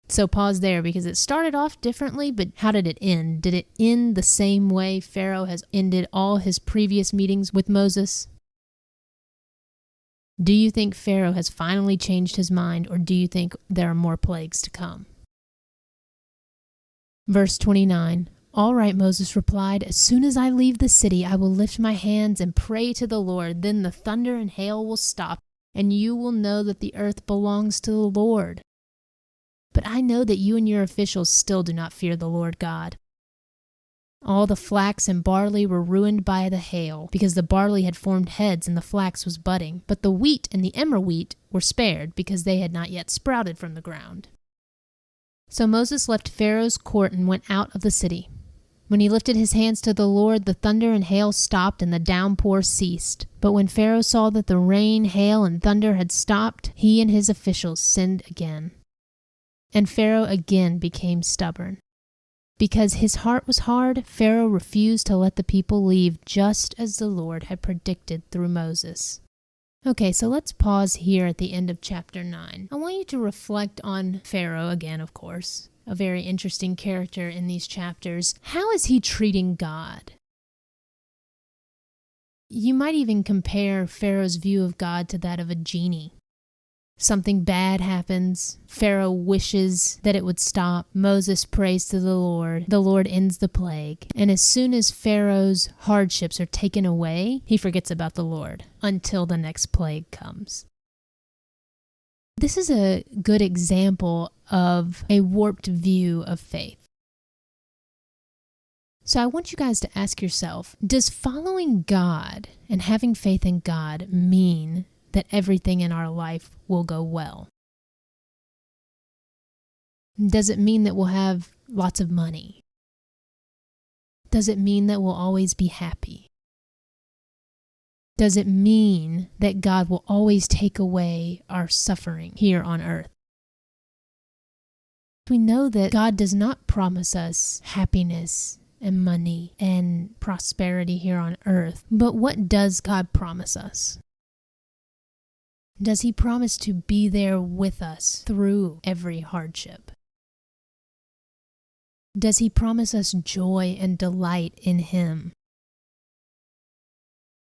So pause there because it started off differently, but how did it end? Did it end the same way Pharaoh has ended all his previous meetings with Moses? Do you think Pharaoh has finally changed his mind, or do you think there are more plagues to come? Verse 29. "All right," Moses replied, "as soon as I leave the city, I will lift my hands and pray to the Lord. Then the thunder and hail will stop, and you will know that the earth belongs to the Lord. But I know that you and your officials still do not fear the Lord God." All the flax and barley were ruined by the hail, because the barley had formed heads and the flax was budding. But the wheat and the emmer wheat were spared, because they had not yet sprouted from the ground. So Moses left Pharaoh's court and went out of the city. When he lifted his hands to the Lord, the thunder and hail stopped and the downpour ceased. But when Pharaoh saw that the rain, hail, and thunder had stopped, he and his officials sinned again. And Pharaoh again became stubborn. Because his heart was hard, Pharaoh refused to let the people leave, just as the Lord had predicted through Moses. Okay, so let's pause here at the end of chapter 9. I want you to reflect on Pharaoh again, of course. A very interesting character in these chapters. How is he treating God? You might even compare Pharaoh's view of God to that of a genie. Something bad happens. Pharaoh wishes that it would stop. Moses prays to the Lord. The Lord ends the plague. And as soon as Pharaoh's hardships are taken away, he forgets about the Lord until the next plague comes. This is a good example of a warped view of faith. So I want you guys to ask yourself, does following God and having faith in God mean that everything in our life will go well? Does it mean that we'll have lots of money? Does it mean that we'll always be happy? Does it mean that God will always take away our suffering here on earth? We know that God does not promise us happiness and money and prosperity here on earth. But what does God promise us? Does He promise to be there with us through every hardship? Does He promise us joy and delight in Him?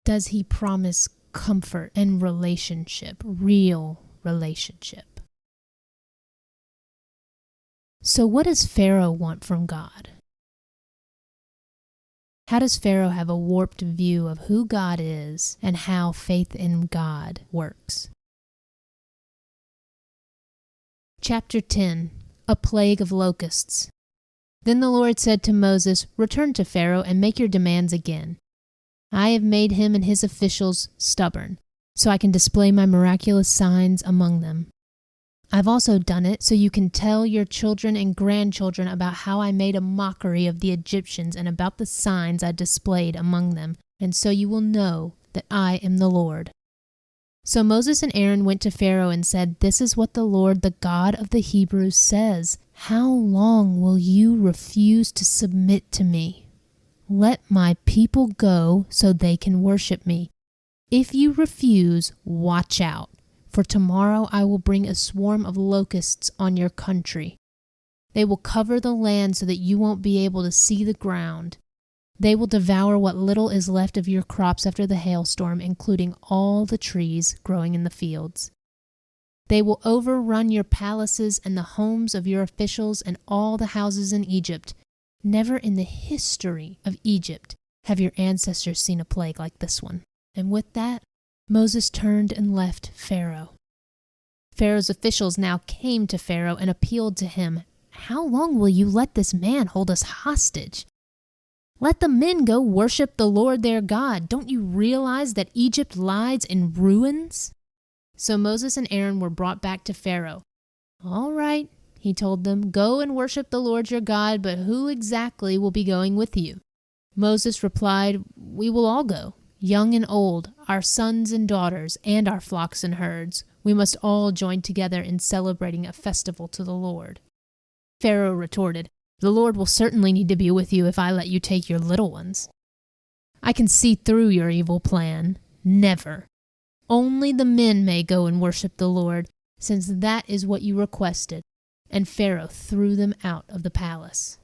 Does He promise comfort and relationship, real relationship? So what does Pharaoh want from God? How does Pharaoh have a warped view of who God is and how faith in God works? Chapter 10, A Plague of Locusts. Then the Lord said to Moses, "Return to Pharaoh and make your demands again. I have made him and his officials stubborn, so I can display my miraculous signs among them. I've also done it so you can tell your children and grandchildren about how I made a mockery of the Egyptians and about the signs I displayed among them, and so you will know that I am the Lord." So Moses and Aaron went to Pharaoh and said, "This is what the Lord, the God of the Hebrews, says. How long will you refuse to submit to me? Let my people go so they can worship me. If you refuse, watch out. For tomorrow I will bring a swarm of locusts on your country. They will cover the land so that you won't be able to see the ground. They will devour what little is left of your crops after the hailstorm, including all the trees growing in the fields. They will overrun your palaces and the homes of your officials and all the houses in Egypt. Never in the history of Egypt have your ancestors seen a plague like this one." And with that, Moses turned and left Pharaoh. Pharaoh's officials now came to Pharaoh and appealed to him, "How long will you let this man hold us hostage? Let the men go worship the Lord their God. Don't you realize that Egypt lies in ruins?" So Moses and Aaron were brought back to Pharaoh. "All right," he told them, "go and worship the Lord your God, but who exactly will be going with you?" Moses replied, "We will all go, young and old, our sons and daughters, and our flocks and herds. We must all join together in celebrating a festival to the Lord." Pharaoh retorted, "The Lord will certainly need to be with you if I let you take your little ones. I can see through your evil plan. Never. Only the men may go and worship the Lord, since that is what you requested." And Pharaoh threw them out of the palace.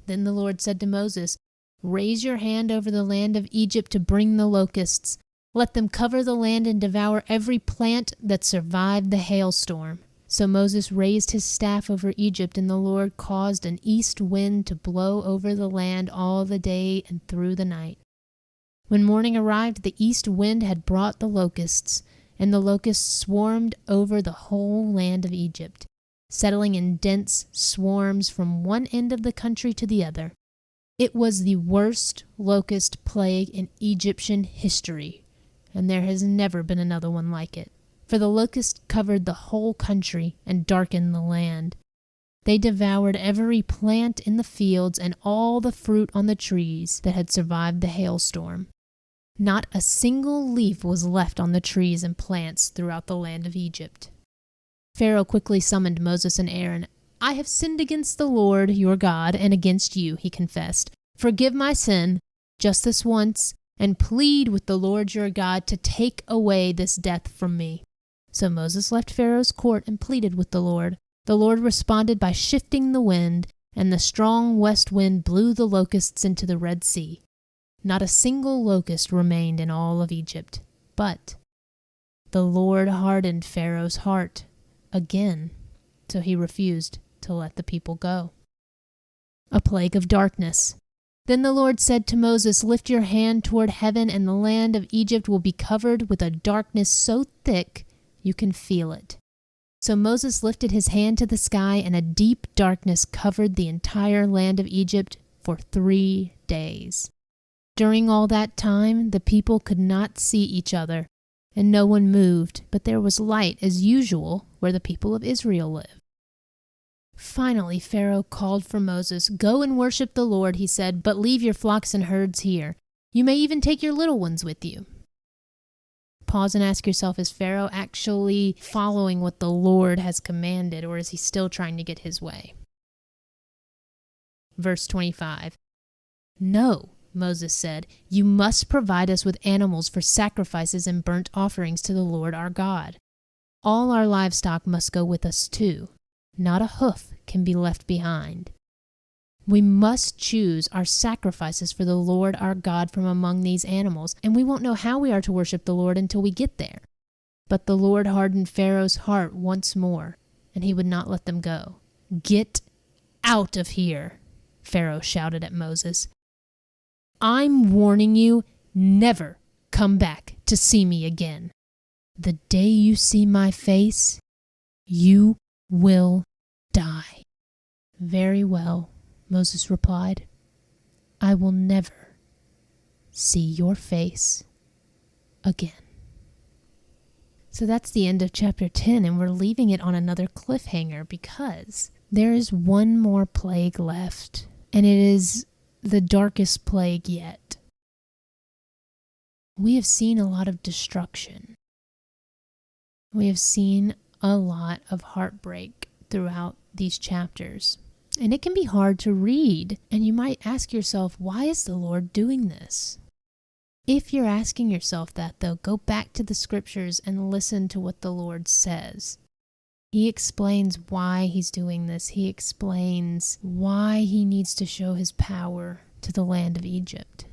Then the Lord said to Moses, "Raise your hand over the land of Egypt to bring the locusts. Let them cover the land and devour every plant that survived the hailstorm." So Moses raised his staff over Egypt, and the Lord caused an east wind to blow over the land all the day and through the night. When morning arrived, the east wind had brought the locusts, and the locusts swarmed over the whole land of Egypt, settling in dense swarms from one end of the country to the other. It was the worst locust plague in Egyptian history, and there has never been another one like it. For the locusts covered the whole country and darkened the land. They devoured every plant in the fields and all the fruit on the trees that had survived the hailstorm. Not a single leaf was left on the trees and plants throughout the land of Egypt. Pharaoh quickly summoned Moses and Aaron. "I have sinned against the Lord your God and against you," he confessed. "Forgive my sin, just this once, and plead with the Lord your God to take away this death from me." So Moses left Pharaoh's court and pleaded with the Lord. The Lord responded by shifting the wind, and the strong west wind blew the locusts into the Red Sea. Not a single locust remained in all of Egypt. But the Lord hardened Pharaoh's heart again, so he refused to let the people go. A plague of darkness. Then the Lord said to Moses, "Lift your hand toward heaven, and the land of Egypt will be covered with a darkness so thick you can feel it. So Moses lifted his hand to the sky, and a deep darkness covered the entire land of Egypt for 3 days. During all that time, the people could not see each other, and no one moved, but there was light as usual where the people of Israel live. Finally, Pharaoh called for Moses. "Go and worship the Lord," he said, "but leave your flocks and herds here. You may even take your little ones with you." Pause and ask yourself, is Pharaoh actually following what the Lord has commanded, or is he still trying to get his way? Verse 25. "No," Moses said, "you must provide us with animals for sacrifices and burnt offerings to the Lord our God. All our livestock must go with us too. Not a hoof can be left behind. We must choose our sacrifices for the Lord our God from among these animals, and we won't know how we are to worship the Lord until we get there." But the Lord hardened Pharaoh's heart once more, and he would not let them go. "Get out of here," Pharaoh shouted at Moses. "I'm warning you, never come back to see me again. The day you see my face, you will die." "Very well," Moses replied. "I will never see your face again." So that's the end of chapter 10, and we're leaving it on another cliffhanger because there is one more plague left, and it is the darkest plague yet. We have seen a lot of destruction. We have seen a lot of heartbreak throughout these chapters. And it can be hard to read, and you might ask yourself, why is the Lord doing this? If you're asking yourself that, though, go back to the scriptures and listen to what the Lord says. He explains why he's doing this. He explains why he needs to show his power to the land of Egypt.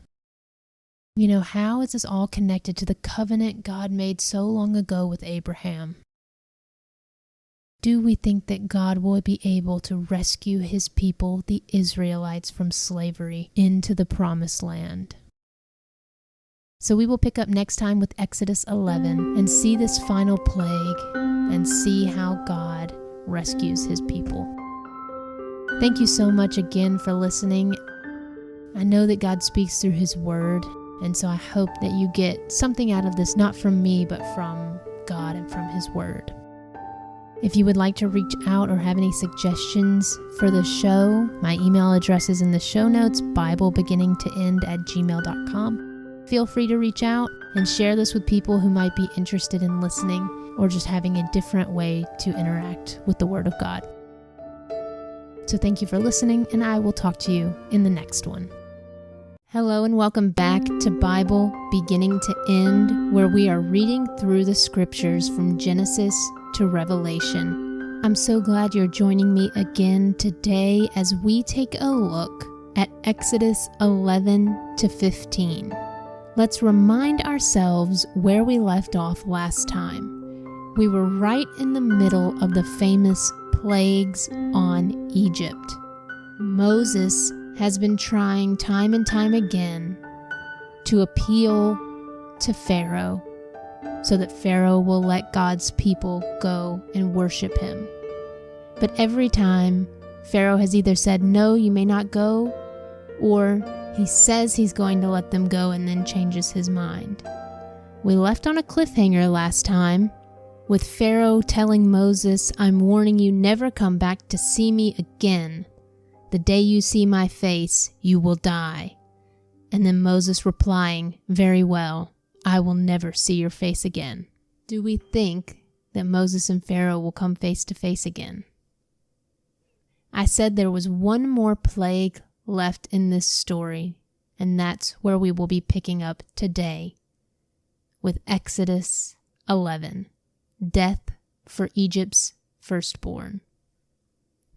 You know, how is this all connected to the covenant God made so long ago with Abraham? Do we think that God will be able to rescue his people, the Israelites, from slavery into the promised land? So we will pick up next time with Exodus 11 and see this final plague and see how God rescues his people. Thank you so much again for listening. I know that God speaks through his word, and so I hope that you get something out of this, not from me, but from God and from his word. If you would like to reach out or have any suggestions for the show, my email address is in the show notes, biblebeginningtoend@gmail.com. Feel free to reach out and share this with people who might be interested in listening or just having a different way to interact with the Word of God. So thank you for listening, and I will talk to you in the next one. Hello and welcome back to Bible Beginning to End, where we are reading through the scriptures from Genesis to Revelation. I'm so glad you're joining me again today as we take a look at Exodus 11 to 15. Let's remind ourselves where we left off last time. We were right in the middle of the famous plagues on Egypt. Moses has been trying time and time again to appeal to Pharaoh so that Pharaoh will let God's people go and worship him. But every time, Pharaoh has either said, "No, you may not go," or he says he's going to let them go and then changes his mind. We left on a cliffhanger last time with Pharaoh telling Moses, "I'm warning you, never come back to see me again. The day you see my face, you will die." And then Moses replying, "Very well, I will never see your face again." Do we think that Moses and Pharaoh will come face to face again? I said there was one more plague left in this story, and that's where we will be picking up today with Exodus 11, death for Egypt's firstborn.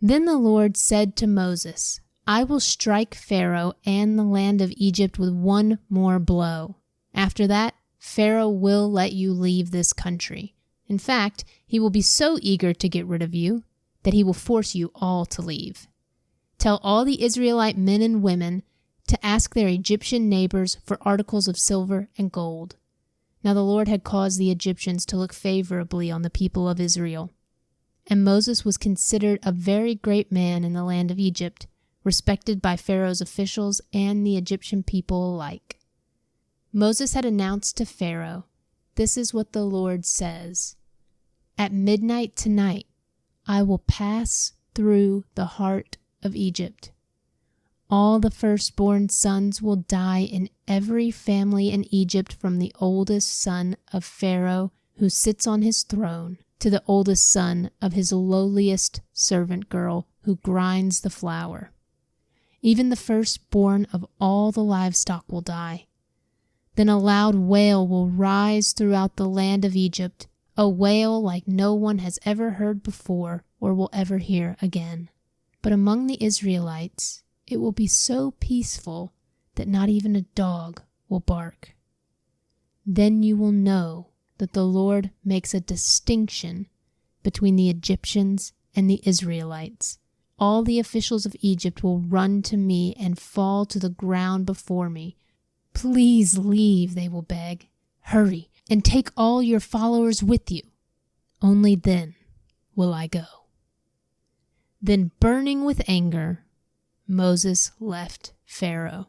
Then the Lord said to Moses, "I will strike Pharaoh and the land of Egypt with one more blow. After that, Pharaoh will let you leave this country. In fact, he will be so eager to get rid of you that he will force you all to leave. Tell all the Israelite men and women to ask their Egyptian neighbors for articles of silver and gold." Now the Lord had caused the Egyptians to look favorably on the people of Israel. And Moses was considered a very great man in the land of Egypt, respected by Pharaoh's officials and the Egyptian people alike. Moses had announced to Pharaoh, "This is what the Lord says. At midnight tonight, I will pass through the heart of Egypt. All the firstborn sons will die in every family in Egypt, from the oldest son of Pharaoh who sits on his throne to the oldest son of his lowliest servant girl who grinds the flour. Even the firstborn of all the livestock will die. Then a loud wail will rise throughout the land of Egypt, a wail like no one has ever heard before or will ever hear again. But among the Israelites, it will be so peaceful that not even a dog will bark. Then you will know that the Lord makes a distinction between the Egyptians and the Israelites. All the officials of Egypt will run to me and fall to the ground before me. Please leave, they will beg. Hurry, and take all your followers with you. Only then will I go." Then, burning with anger, Moses left Pharaoh.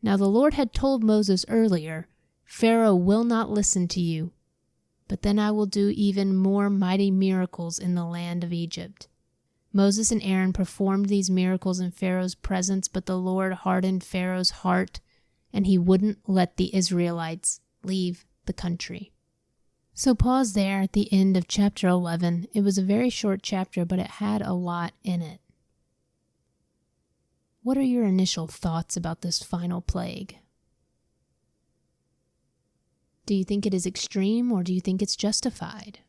Now the Lord had told Moses earlier, "Pharaoh will not listen to you, but then I will do even more mighty miracles in the land of Egypt." Moses and Aaron performed these miracles in Pharaoh's presence, but the Lord hardened Pharaoh's heart, and he wouldn't let the Israelites leave the country. So pause there at the end of chapter 11. It was a very short chapter, but it had a lot in it. What are your initial thoughts about this final plague? Do you think it is extreme, or do you think it's justified?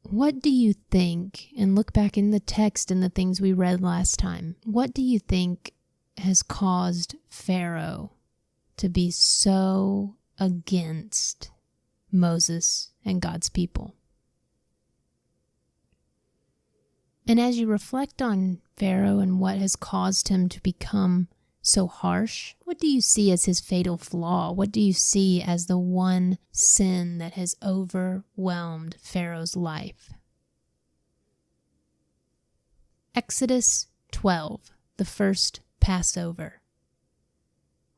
What do you think, and look back in the text and the things we read last time, what do you think has caused Pharaoh to be so against Moses and God's people? And as you reflect on Pharaoh and what has caused him to become so harsh, what do you see as his fatal flaw? What do you see as the one sin that has overwhelmed Pharaoh's life? Exodus 12, the first Passover.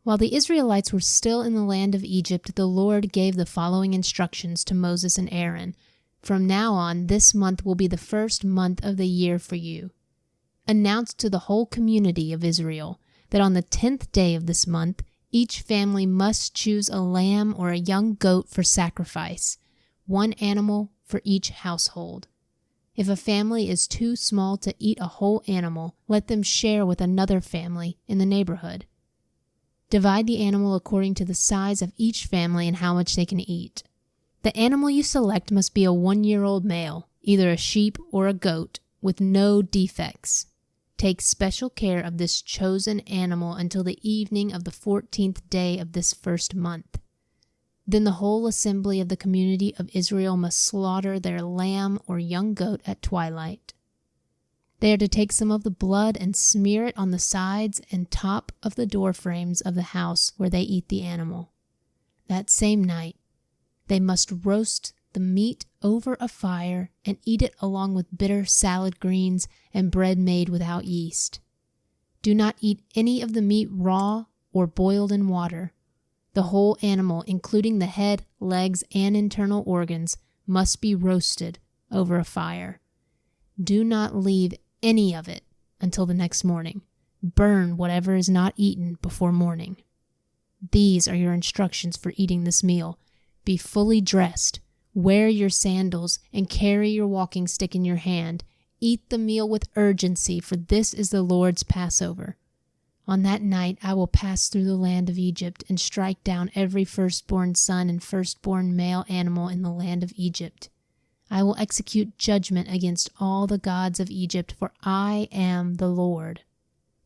While the Israelites were still in the land of Egypt, the Lord gave the following instructions to Moses and Aaron. "From now on, this month will be the first month of the year for you. Announce to the whole community of Israel that on the 10th day of this month, each family must choose a lamb or a young goat for sacrifice, one animal for each household. If a family is too small to eat a whole animal, let them share with another family in the neighborhood. Divide the animal according to the size of each family and how much they can eat. The animal you select must be a 1-year-old male, either a sheep or a goat, with no defects. Take special care of this chosen animal until the evening of the 14th day of this first month. Then the whole assembly of the community of Israel must slaughter their lamb or young goat at twilight. They are to take some of the blood and smear it on the sides and top of the door frames of the house where they eat the animal. That same night, they must roast the meat over a fire and eat it along with bitter salad greens and bread made without yeast. Do not eat any of the meat raw or boiled in water. The whole animal, including the head, legs, and internal organs, must be roasted over a fire. Do not leave any of it until the next morning. Burn whatever is not eaten before morning. These are your instructions for eating this meal. Be fully dressed, wear your sandals, and carry your walking stick in your hand. Eat the meal with urgency, for this is the Lord's Passover. On that night I will pass through the land of Egypt and strike down every firstborn son and firstborn male animal in the land of Egypt. I will execute judgment against all the gods of Egypt, for I am the Lord.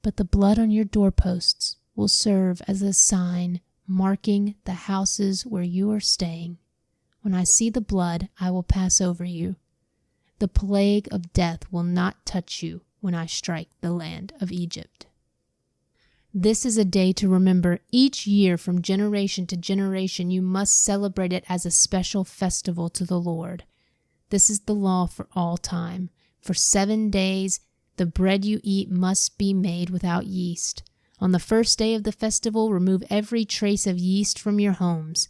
But the blood on your doorposts will serve as a sign marking the houses where you are staying. When I see the blood, I will pass over you. The plague of death will not touch you when I strike the land of Egypt." This is a day to remember. Each year, from generation to generation, you must celebrate it as a special festival to the Lord. This is the law for all time. For 7 days, the bread you eat must be made without yeast. On the first day of the festival, remove every trace of yeast from your homes.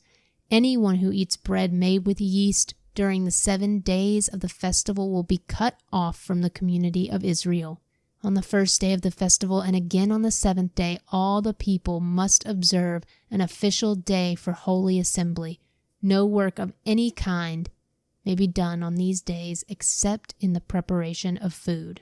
Anyone who eats bread made with yeast during the 7 days of the festival will be cut off from the community of Israel. On the first day of the festival and again on the 7th day, all the people must observe an official day for holy assembly. No work of any kind may be done on these days except in the preparation of food.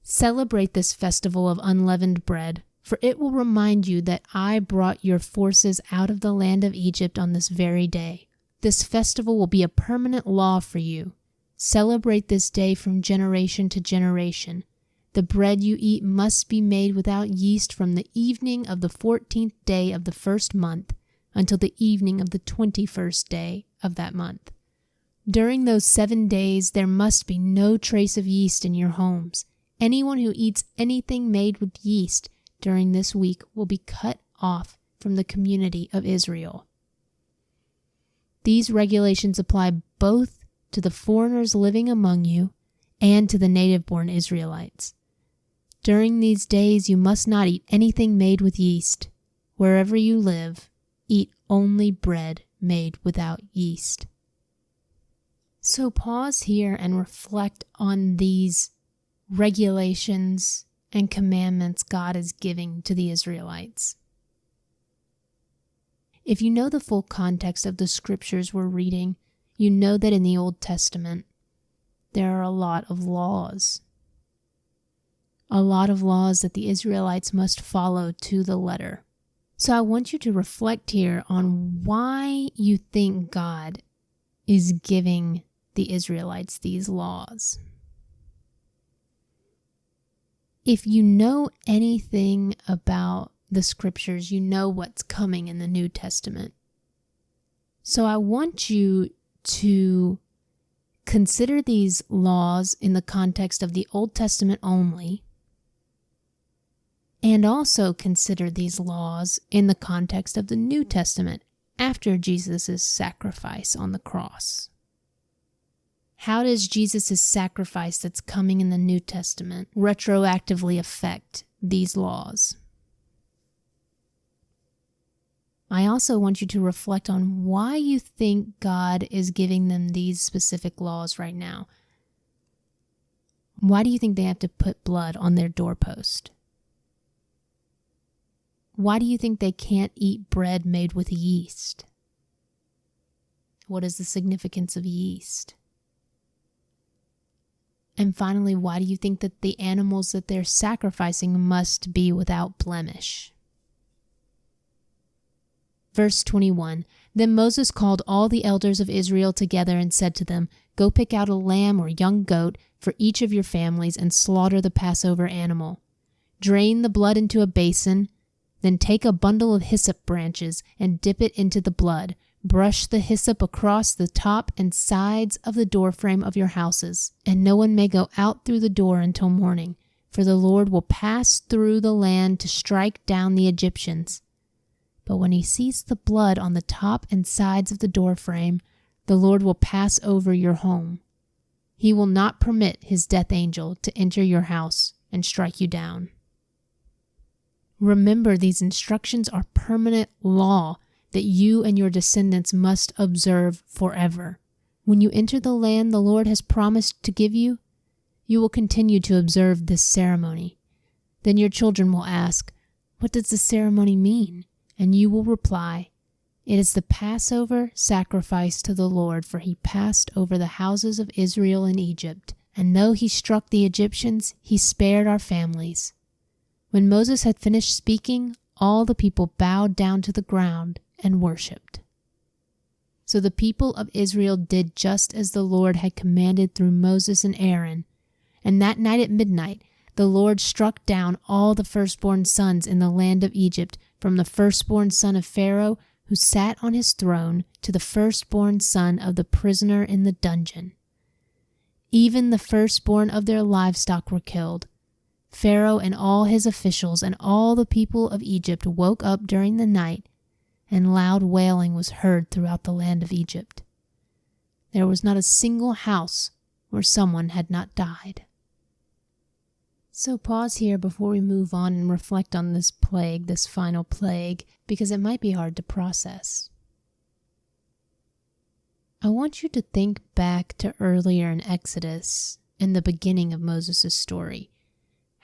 Celebrate this festival of unleavened bread, for it will remind you that I brought your forces out of the land of Egypt on this very day. This festival will be a permanent law for you. Celebrate this day from generation to generation. The bread you eat must be made without yeast from the evening of the 14th day of the first month until the evening of the 21st day of that month. During those 7 days, there must be no trace of yeast in your homes. Anyone who eats anything made with yeast during this week will be cut off from the community of Israel. These regulations apply both to the foreigners living among you and to the native-born Israelites. During these days, you must not eat anything made with yeast. Wherever you live, eat only bread made without yeast. So pause here and reflect on these regulations and commandments God is giving to the Israelites. If you know the full context of the scriptures we're reading, you know that in the Old Testament, there are a lot of laws. A lot of laws that the Israelites must follow to the letter. So I want you to reflect here on why you think God is giving the Israelites these laws. If you know anything about the scriptures, you know what's coming in the New Testament. So I want you to consider these laws in the context of the Old Testament only, and also consider these laws in the context of the New Testament after Jesus' sacrifice on the cross. How does Jesus' sacrifice that's coming in the New Testament retroactively affect these laws? I also want you to reflect on why you think God is giving them these specific laws right now. Why do you think they have to put blood on their doorpost? Why do you think they can't eat bread made with yeast? What is the significance of yeast? And finally, why do you think that the animals that they're sacrificing must be without blemish? Verse 21, Then Moses called all the elders of Israel together and said to them, Go pick out a lamb or young goat for each of your families and slaughter the Passover animal. Drain the blood into a basin. Then take a bundle of hyssop branches and dip it into the blood. Brush the hyssop across the top and sides of the doorframe of your houses, and no one may go out through the door until morning, for the Lord will pass through the land to strike down the Egyptians. But when he sees the blood on the top and sides of the doorframe, the Lord will pass over your home. He will not permit his death angel to enter your house and strike you down. Remember, these instructions are permanent law that you and your descendants must observe forever. When you enter the land the Lord has promised to give you, you will continue to observe this ceremony. Then your children will ask, What does the ceremony mean? And you will reply, It is the Passover sacrifice to the Lord, for he passed over the houses of Israel in Egypt. And though he struck the Egyptians, he spared our families. When Moses had finished speaking, all the people bowed down to the ground and worshipped. So the people of Israel did just as the Lord had commanded through Moses and Aaron. And that night at midnight, the Lord struck down all the firstborn sons in the land of Egypt, from the firstborn son of Pharaoh, who sat on his throne, to the firstborn son of the prisoner in the dungeon. Even the firstborn of their livestock were killed. Pharaoh and all his officials and all the people of Egypt woke up during the night, and loud wailing was heard throughout the land of Egypt. There was not a single house where someone had not died. So pause here before we move on and reflect on this plague, this final plague, because it might be hard to process. I want you to think back to earlier in Exodus, in the beginning of Moses' story.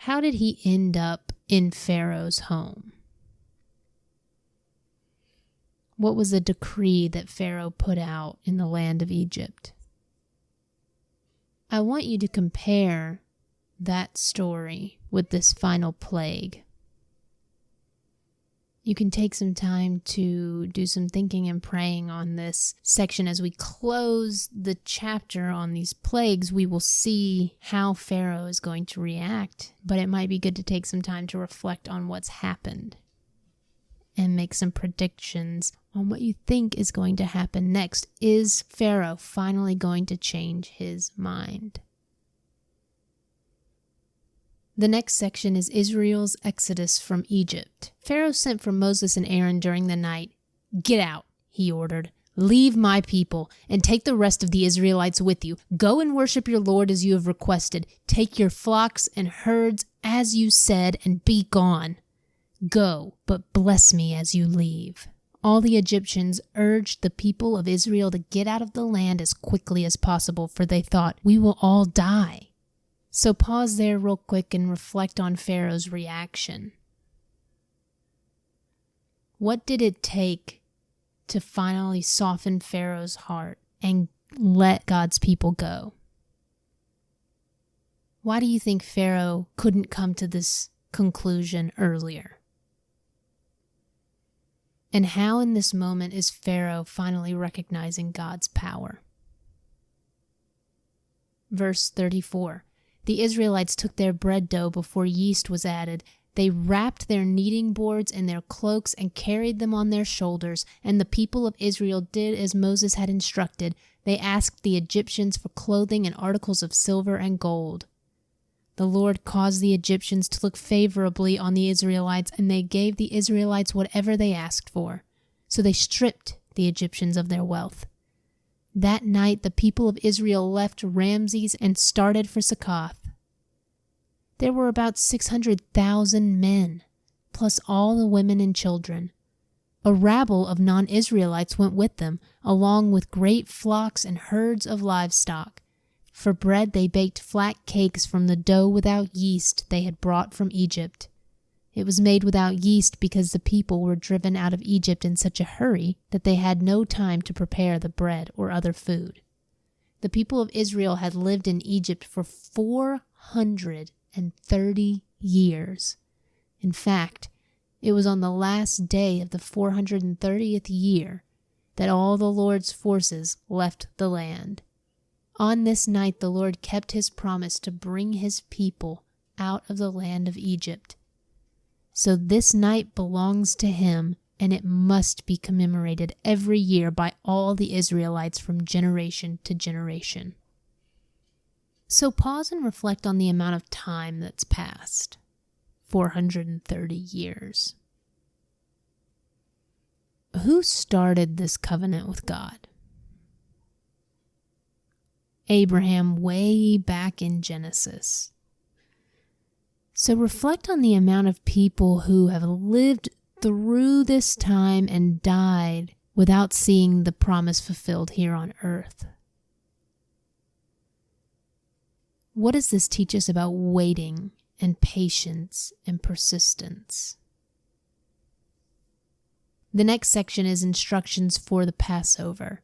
How did he end up in Pharaoh's home? What was the decree that Pharaoh put out in the land of Egypt? I want you to compare that story with this final plague. You can take some time to do some thinking and praying on this section. As we close the chapter on these plagues, we will see how Pharaoh is going to react, but it might be good to take some time to reflect on what's happened and make some predictions on what you think is going to happen next. Is Pharaoh finally going to change his mind? The next section is Israel's exodus from Egypt. Pharaoh sent for Moses and Aaron during the night. "Get out," he ordered. "Leave my people and take the rest of the Israelites with you. Go and worship your Lord as you have requested. Take your flocks and herds as you said and be gone. Go, but bless me as you leave." All the Egyptians urged the people of Israel to get out of the land as quickly as possible, for they thought, "We will all die." So pause there real quick and reflect on Pharaoh's reaction. What did it take to finally soften Pharaoh's heart and let God's people go? Why do you think Pharaoh couldn't come to this conclusion earlier? And how in this moment is Pharaoh finally recognizing God's power? Verse 34. The Israelites took their bread dough before yeast was added. They wrapped their kneading boards in their cloaks and carried them on their shoulders. And the people of Israel did as Moses had instructed. They asked the Egyptians for clothing and articles of silver and gold. The Lord caused the Egyptians to look favorably on the Israelites, and they gave the Israelites whatever they asked for. So they stripped the Egyptians of their wealth. That night the people of Israel left Ramses and started for Succoth. There were about 600,000 men, plus all the women and children. A rabble of non-Israelites went with them, along with great flocks and herds of livestock. For bread they baked flat cakes from the dough without yeast they had brought from Egypt. It was made without yeast because the people were driven out of Egypt in such a hurry that they had no time to prepare the bread or other food. The people of Israel had lived in Egypt for 430 years. In fact, it was on the last day of the 430th year that all the Lord's forces left the land. On this night the Lord kept his promise to bring his people out of the land of Egypt. So this night belongs to him, and it must be commemorated every year by all the Israelites from generation to generation. So pause and reflect on the amount of time that's passed. 430 years. Who started this covenant with God? Abraham, way back in Genesis. So reflect on the amount of people who have lived through this time and died without seeing the promise fulfilled here on earth. What does this teach us about waiting and patience and persistence? The next section is instructions for the Passover.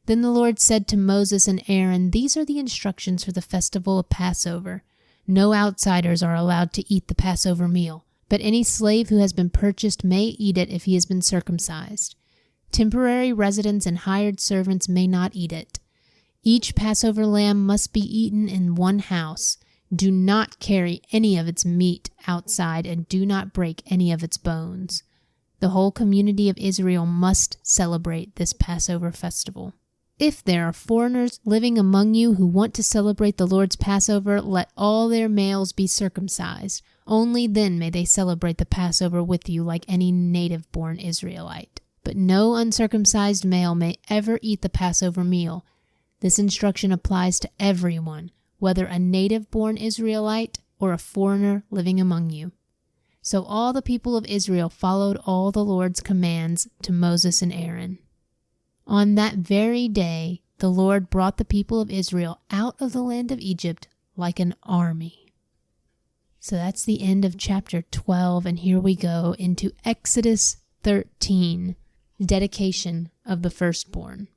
Then the Lord said to Moses and Aaron, "These are the instructions for the festival of Passover. No outsiders are allowed to eat the Passover meal, but any slave who has been purchased may eat it if he has been circumcised. Temporary residents and hired servants may not eat it. Each Passover lamb must be eaten in one house. Do not carry any of its meat outside, and do not break any of its bones. The whole community of Israel must celebrate this Passover festival." If there are foreigners living among you who want to celebrate the Lord's Passover, let all their males be circumcised. Only then may they celebrate the Passover with you like any native-born Israelite. But no uncircumcised male may ever eat the Passover meal. This instruction applies to everyone, whether a native-born Israelite or a foreigner living among you. So all the people of Israel followed all the Lord's commands to Moses and Aaron. On that very day, the Lord brought the people of Israel out of the land of Egypt like an army. So that's the end of chapter 12, and here we go into Exodus 13, dedication of the firstborn.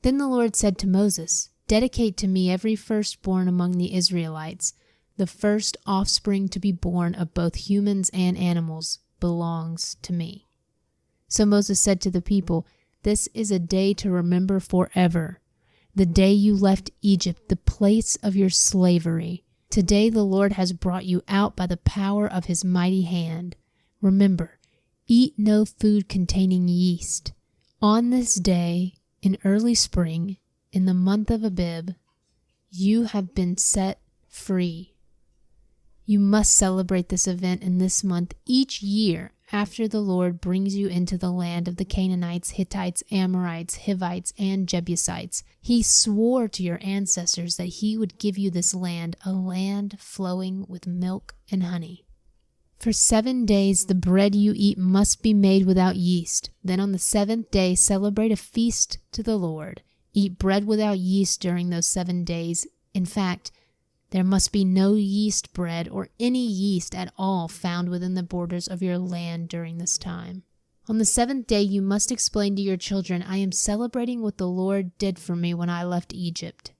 Then the Lord said to Moses, "Dedicate to me every firstborn among the Israelites. The first offspring to be born of both humans and animals belongs to me." So Moses said to the people, "This is a day to remember forever, the day you left Egypt, the place of your slavery. Today the Lord has brought you out by the power of his mighty hand. Remember, eat no food containing yeast. On this day, in early spring, in the month of Abib, you have been set free. You must celebrate this event in this month each year after the Lord brings you into the land of the Canaanites, Hittites, Amorites, Hivites, and Jebusites. He swore to your ancestors that he would give you this land, a land flowing with milk and honey. For 7 days the bread you eat must be made without yeast. Then on the 7th day celebrate a feast to the Lord. Eat bread without yeast during those 7 days. In fact, there must be no yeast bread or any yeast at all found within the borders of your land during this time. On the 7th day you must explain to your children, I am celebrating what the Lord did for me when I left Egypt.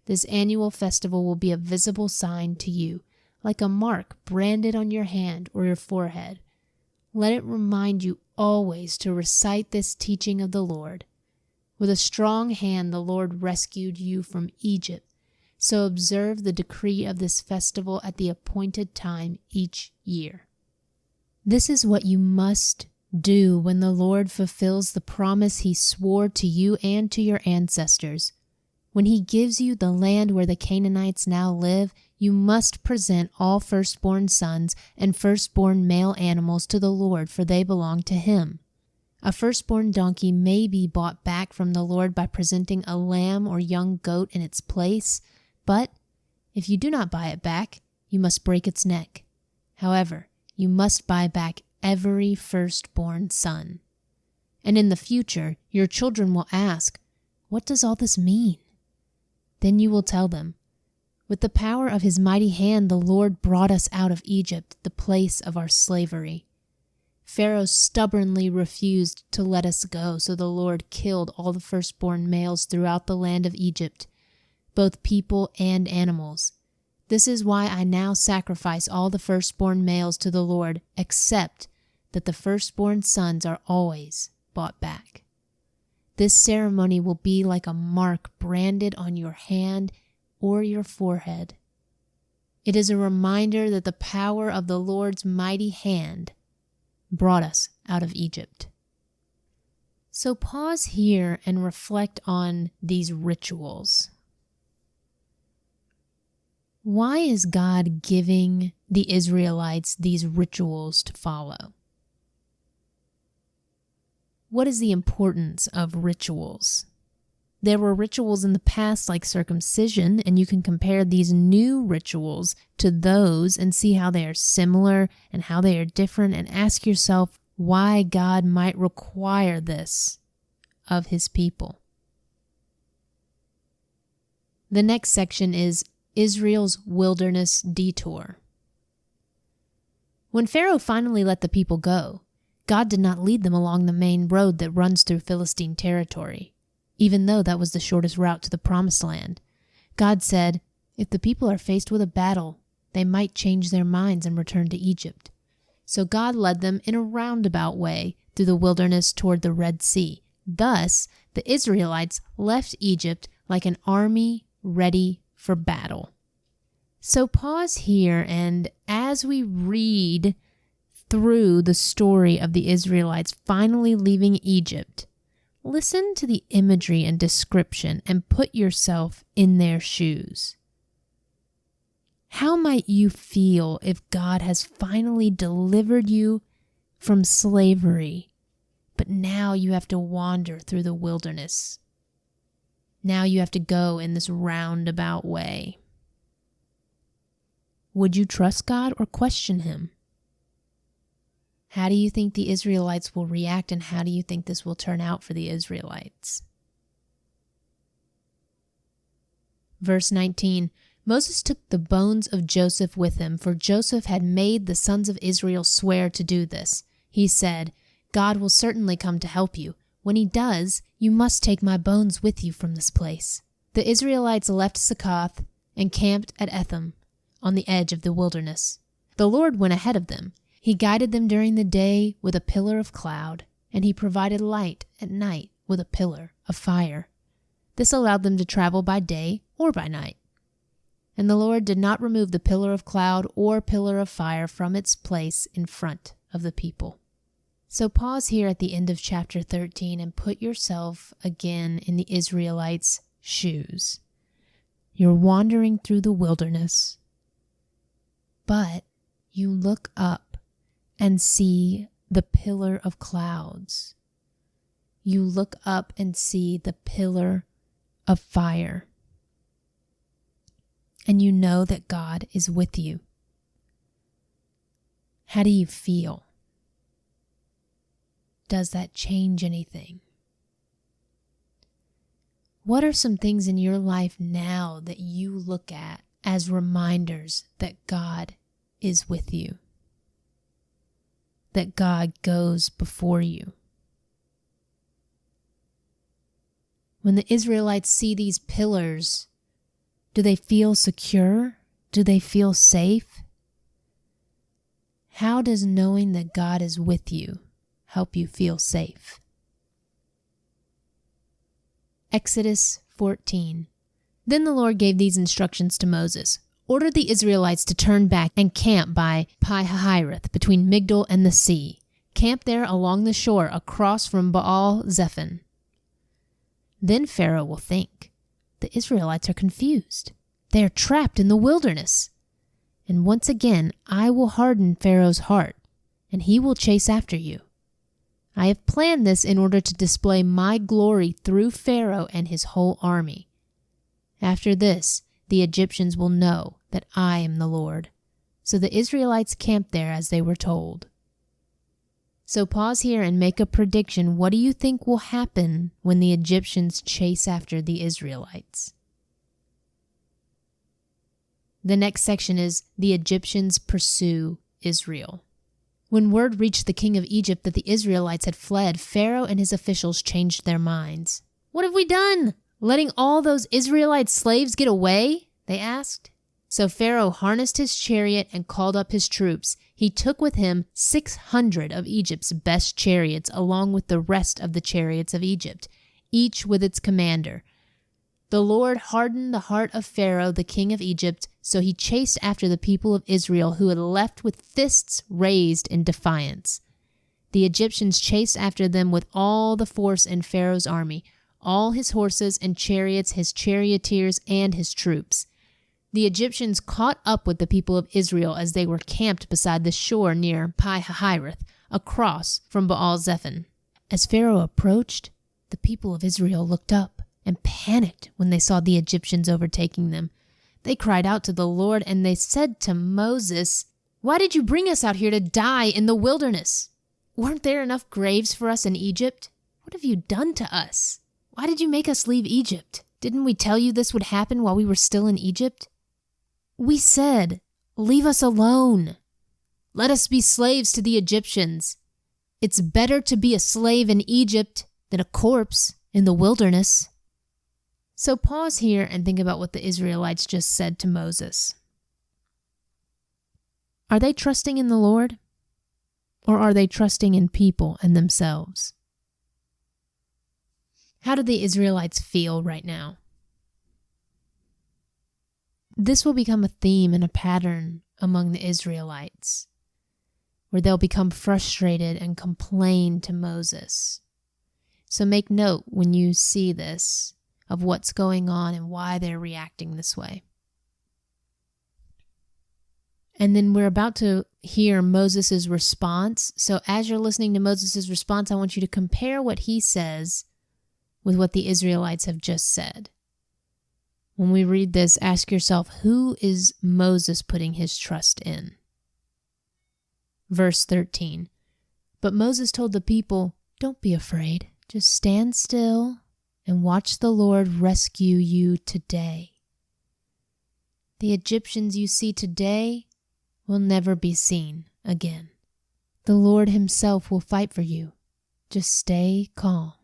This annual festival will be a visible sign to you, like a mark branded on your hand or your forehead. Let it remind you always to recite this teaching of the Lord. With a strong hand the Lord rescued you from Egypt. So observe the decree of this festival at the appointed time each year. This is what you must do when the Lord fulfills the promise he swore to you and to your ancestors. When he gives you the land where the Canaanites now live, you must present all firstborn sons and firstborn male animals to the Lord, for they belong to him. A firstborn donkey may be bought back from the Lord by presenting a lamb or young goat in its place, but if you do not buy it back, you must break its neck. However, you must buy back every firstborn son. And in the future, your children will ask, what does all this mean? Then you will tell them, with the power of his mighty hand, the Lord brought us out of Egypt, the place of our slavery. Pharaoh stubbornly refused to let us go, so the Lord killed all the firstborn males throughout the land of Egypt, both people and animals. This is why I now sacrifice all the firstborn males to the Lord, except that the firstborn sons are always bought back. This ceremony will be like a mark branded on your hand or your forehead. It is a reminder that the power of the Lord's mighty hand brought us out of Egypt. So pause here and reflect on these rituals. Why is God giving the Israelites these rituals to follow? What is the importance of rituals? There were rituals in the past like circumcision, and you can compare these new rituals to those and see how they are similar and how they are different, and ask yourself why God might require this of his people. The next section is Israel's wilderness detour. When Pharaoh finally let the people go, God did not lead them along the main road that runs through Philistine territory, even though that was the shortest route to the Promised Land. God said, if the people are faced with a battle, they might change their minds and return to Egypt. So God led them in a roundabout way through the wilderness toward the Red Sea. Thus, the Israelites left Egypt like an army ready for battle. So pause here, and as we read through the story of the Israelites finally leaving Egypt, Listen to the imagery and description and put yourself in their shoes. How might you feel if God has finally delivered you from slavery, but now you have to wander through the wilderness? Now you have to go in this roundabout way. Would you trust God or question Him? How do you think the Israelites will react, and how do you think this will turn out for the Israelites? Verse 19, Moses took the bones of Joseph with him, for Joseph had made the sons of Israel swear to do this. He said, God will certainly come to help you. When He does, you must take my bones with you from this place. The Israelites left Succoth and camped at Etham, on the edge of the wilderness. The Lord went ahead of them. He guided them during the day with a pillar of cloud, and He provided light at night with a pillar of fire. This allowed them to travel by day or by night. And the Lord did not remove the pillar of cloud or pillar of fire from its place in front of the people. So pause here at the end of chapter 13 and put yourself again in the Israelites' shoes. You're wandering through the wilderness, but you look up and see the pillar of clouds. You look up and see the pillar of fire. And you know that God is with you. How do you feel? Does that change anything? What are some things in your life now that you look at as reminders that God is with you? That God goes before you? When the Israelites see these pillars, do they feel secure? Do they feel safe? How does knowing that God is with you help you feel safe? Exodus 14. Then the Lord gave these instructions to Moses. Order the Israelites to turn back and camp by Pi-hahiroth, between Migdol and the sea. Camp there along the shore across from Baal-zephon. Then Pharaoh will think, the Israelites are confused. They are trapped in the wilderness. And once again, I will harden Pharaoh's heart, and he will chase after you. I have planned this in order to display my glory through Pharaoh and his whole army. After this, the Egyptians will know that I am the Lord. So the Israelites camped there as they were told. So pause here and make a prediction. What do you think will happen when the Egyptians chase after the Israelites? The next section is the Egyptians pursue Israel. When word reached the king of Egypt that the Israelites had fled, Pharaoh and his officials changed their minds. What have we done? Letting all those Israelite slaves get away? They asked. So Pharaoh harnessed his chariot and called up his troops. He took with him 600 of Egypt's best chariots, along with the rest of the chariots of Egypt, each with its commander. The Lord hardened the heart of Pharaoh, the king of Egypt, so he chased after the people of Israel, who had left with fists raised in defiance. The Egyptians chased after them with all the force in Pharaoh's army, all his horses and chariots, his charioteers, and his troops. The Egyptians caught up with the people of Israel as they were camped beside the shore near Pi-hahiroth, across from Baal-zephon. As Pharaoh approached, the people of Israel looked up and panicked when they saw the Egyptians overtaking them. They cried out to the Lord, and they said to Moses, "Why did you bring us out here to die in the wilderness? Weren't there enough graves for us in Egypt? What have you done to us? Why did you make us leave Egypt? Didn't we tell you this would happen while we were still in Egypt? We said, 'Leave us alone. Let us be slaves to the Egyptians. It's better to be a slave in Egypt than a corpse in the wilderness.'" So pause here and think about what the Israelites just said to Moses. Are they trusting in the Lord? Or are they trusting in people and themselves? How do the Israelites feel right now? This will become a theme and a pattern among the Israelites, where they'll become frustrated and complain to Moses. So make note when you see this of what's going on and why they're reacting this way. And then we're about to hear Moses' response. So as you're listening to Moses' response, I want you to compare what he says with what the Israelites have just said. When we read this, ask yourself, who is Moses putting his trust in? Verse 13. But Moses told the people, "Don't be afraid. Just stand still and watch the Lord rescue you today. The Egyptians you see today will never be seen again. The Lord himself will fight for you. Just stay calm."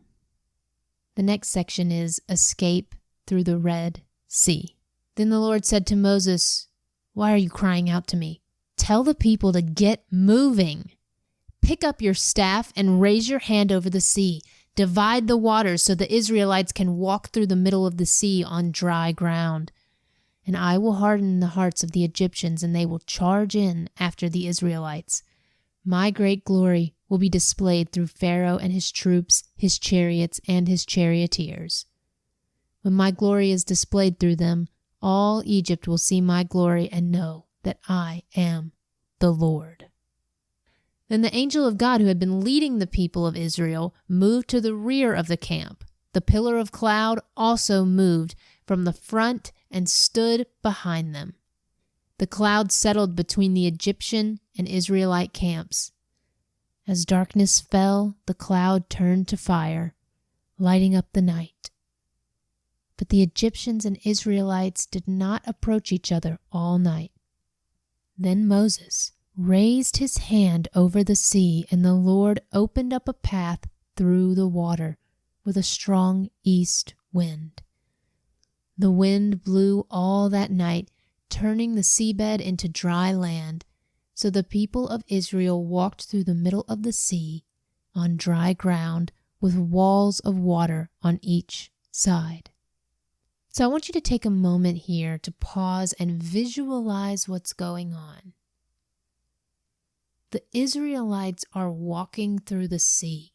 The next section is escape through the Red Sea. Then the Lord said to Moses, "Why are you crying out to me? Tell the people to get moving. Pick up your staff and raise your hand over the sea. Divide the waters so the Israelites can walk through the middle of the sea on dry ground. And I will harden the hearts of the Egyptians, and they will charge in after the Israelites. My great glory will be displayed through Pharaoh and his troops, his chariots, and his charioteers. When my glory is displayed through them, all Egypt will see my glory and know that I am the Lord." Then the angel of God who had been leading the people of Israel moved to the rear of the camp. The pillar of cloud also moved from the front and stood behind them. The cloud settled between the Egyptian and Israelite camps. As darkness fell, the cloud turned to fire, lighting up the night. But the Egyptians and Israelites did not approach each other all night. Then Moses raised his hand over the sea, and the Lord opened up a path through the water with a strong east wind. The wind blew all that night, turning the seabed into dry land. So the people of Israel walked through the middle of the sea on dry ground with walls of water on each side. So I want you to take a moment here to pause and visualize what's going on. The Israelites are walking through the sea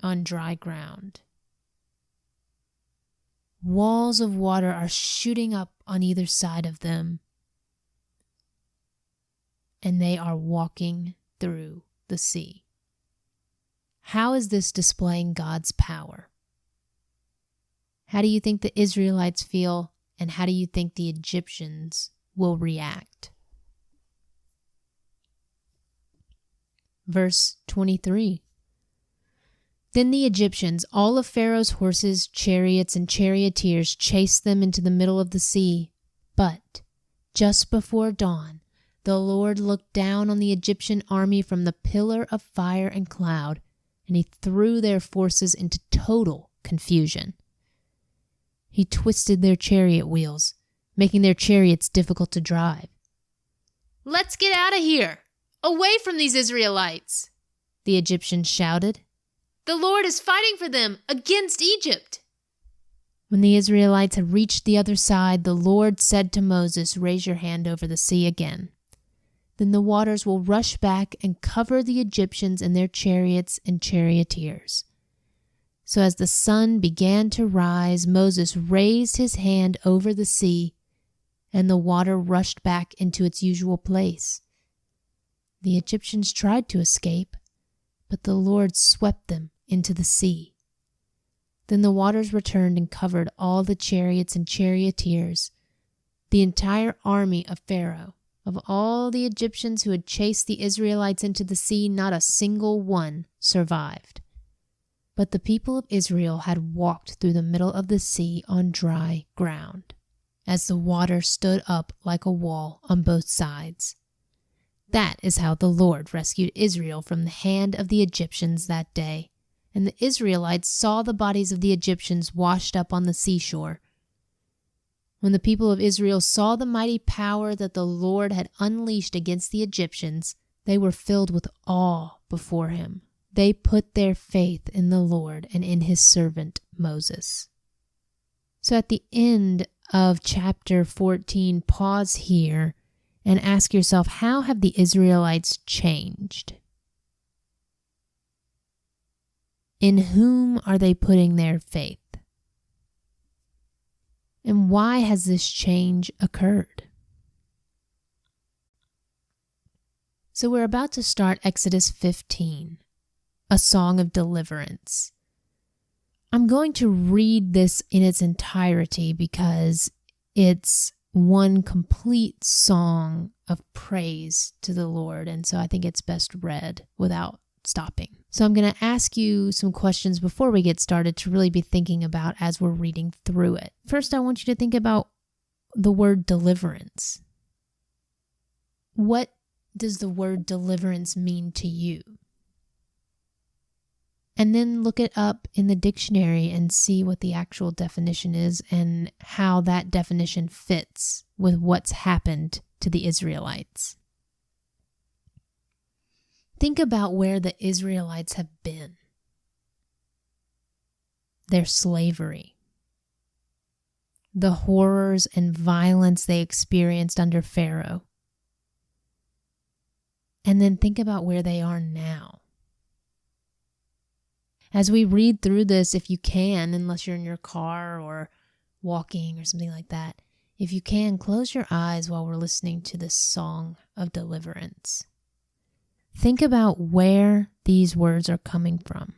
on dry ground. Walls of water are shooting up on either side of them, and they are walking through the sea. How is this displaying God's power? How do you think the Israelites feel, and how do you think the Egyptians will react? Verse 23. Then the Egyptians, all of Pharaoh's horses, chariots, and charioteers, chased them into the middle of the sea. But just before dawn, the Lord looked down on the Egyptian army from the pillar of fire and cloud, and he threw their forces into total confusion. He twisted their chariot wheels, making their chariots difficult to drive. "Let's get out of here! Away from these Israelites!" the Egyptians shouted. "The Lord is fighting for them against Egypt." When the Israelites had reached the other side, the Lord said to Moses, "Raise your hand over the sea again. Then the waters will rush back and cover the Egyptians and their chariots and charioteers." So as the sun began to rise, Moses raised his hand over the sea, and the water rushed back into its usual place. The Egyptians tried to escape, but the Lord swept them into the sea. Then the waters returned and covered all the chariots and charioteers, the entire army of Pharaoh. Of all the Egyptians who had chased the Israelites into the sea, not a single one survived. But the people of Israel had walked through the middle of the sea on dry ground, as the water stood up like a wall on both sides. That is how the Lord rescued Israel from the hand of the Egyptians that day. And the Israelites saw the bodies of the Egyptians washed up on the seashore. When the people of Israel saw the mighty power that the Lord had unleashed against the Egyptians, they were filled with awe before him. They put their faith in the Lord and in his servant Moses. So at the end of chapter 14, pause here and ask yourself, how have the Israelites changed? In whom are they putting their faith? And why has this change occurred? So we're about to start Exodus 15, a song of deliverance. I'm going to read this in its entirety because it's one complete song of praise to the Lord, and so I think it's best read without stopping. So I'm going to ask you some questions before we get started to really be thinking about as we're reading through it. First, I want you to think about the word deliverance. What does the word deliverance mean to you? And then look it up in the dictionary and see what the actual definition is and how that definition fits with what's happened to the Israelites. Think about where the Israelites have been. Their slavery, the horrors and violence they experienced under Pharaoh. And then think about where they are now. As we read through this, if you can, unless you're in your car or walking or something like that, if you can, close your eyes while we're listening to this song of deliverance. Think about where these words are coming from.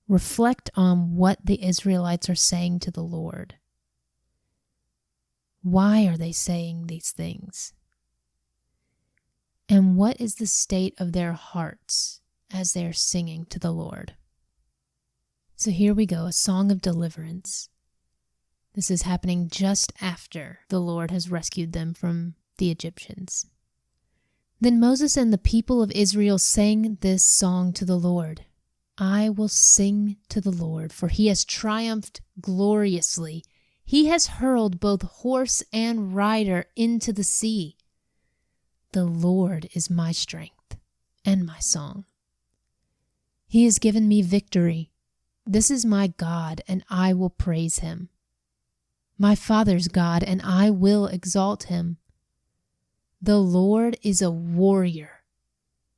Reflect on what the Israelites are saying to the Lord. Why are they saying these things? And what is the state of their hearts as they're singing to the Lord? So here we go, a song of deliverance. This is happening just after the Lord has rescued them from the Egyptians. Then Moses and the people of Israel sang this song to the Lord. I will sing to the Lord, for he has triumphed gloriously. He has hurled both horse and rider into the sea. The Lord is my strength and my song. He has given me victory. This is my God, and I will praise him. My father's God, and I will exalt him. The Lord is a warrior.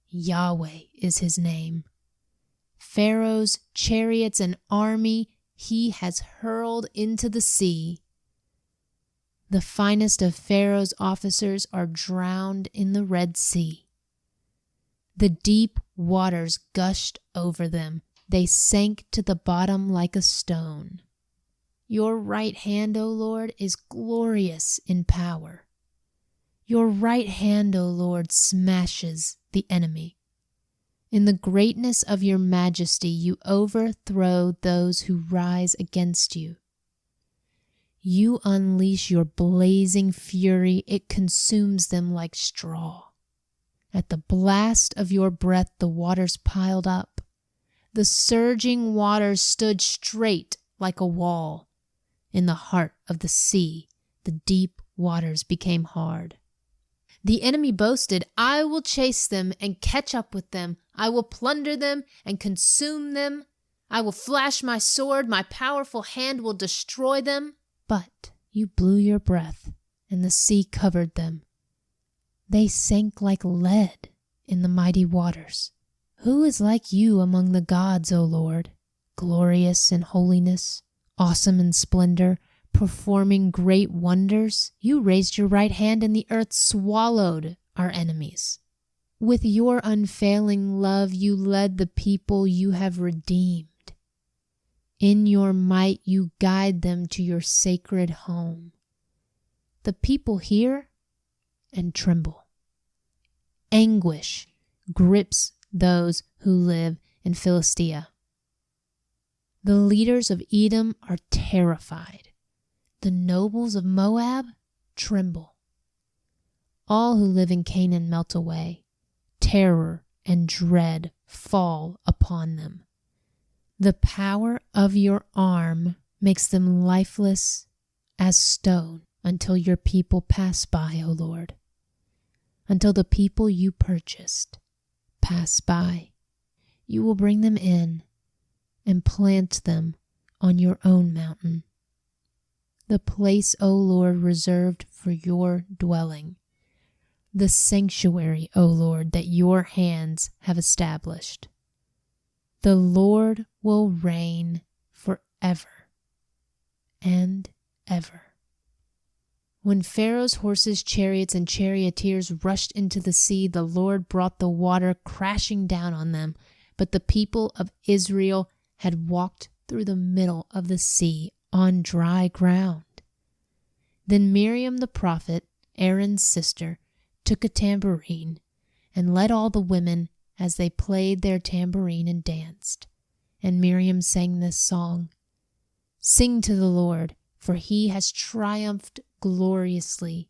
Yahweh is his name. Pharaoh's chariots and army he has hurled into the sea. The finest of Pharaoh's officers are drowned in the Red Sea. The deep waters gushed over them. They sank to the bottom like a stone. Your right hand, O Lord, is glorious in power. Your right hand, O Lord, smashes the enemy. In the greatness of your majesty, you overthrow those who rise against you. You unleash your blazing fury, it consumes them like straw. At the blast of your breath, the waters piled up. The surging waters stood straight like a wall. In the heart of the sea, the deep waters became hard. The enemy boasted, I will chase them and catch up with them. I will plunder them and consume them. I will flash my sword. My powerful hand will destroy them. But you blew your breath, and the sea covered them. They sank like lead in the mighty waters. Who is like you among the gods, O Lord, glorious in holiness, awesome in splendor, performing great wonders? You raised your right hand, and the earth swallowed our enemies. With your unfailing love, you led the people you have redeemed. In your might, you guide them to your sacred home. The people hear and tremble. Anguish grips those who live in Philistia. The leaders of Edom are terrified. The nobles of Moab tremble. All who live in Canaan melt away. Terror and dread fall upon them. The power of your arm makes them lifeless as stone until your people pass by, O Lord. Until the people you purchased pass by. You will bring them in and plant them on your own mountain, the place, O Lord, reserved for your dwelling, the sanctuary, O Lord, that your hands have established. The Lord will reign forever and ever. When Pharaoh's horses, chariots, and charioteers rushed into the sea, the Lord brought the water crashing down on them. But the people of Israel had walked through the middle of the sea on dry ground. Then Miriam the prophet, Aaron's sister, took a tambourine and led all the women as they played their tambourine and danced. And Miriam sang this song, "Sing to the Lord, for he has triumphed gloriously.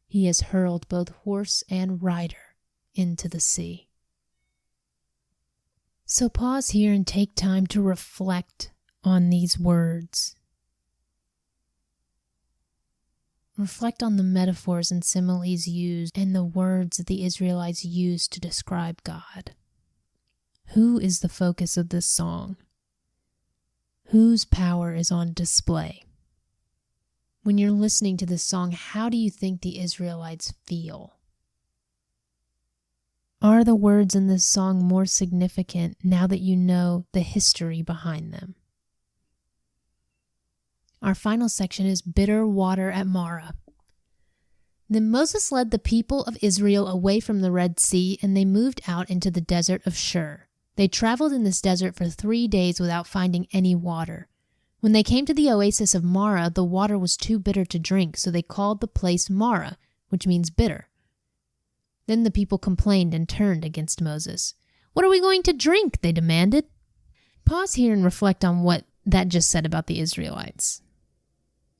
He has hurled both horse and rider into the sea." So pause here and take time to reflect on these words. Reflect on the metaphors and similes used and the words that the Israelites used to describe God. Who is the focus of this song? Whose power is on display? When you're listening to this song, how do you think the Israelites feel? Are the words in this song more significant now that you know the history behind them? Our final section is bitter water at Marah. Then Moses led the people of Israel away from the Red Sea, and they moved out into the desert of Shur. They traveled in this desert for 3 days without finding any water. When they came to the oasis of Marah, the water was too bitter to drink, so they called the place Marah, which means bitter. Then the people complained and turned against Moses. "What are we going to drink?" they demanded. Pause here and reflect on what that just said about the Israelites.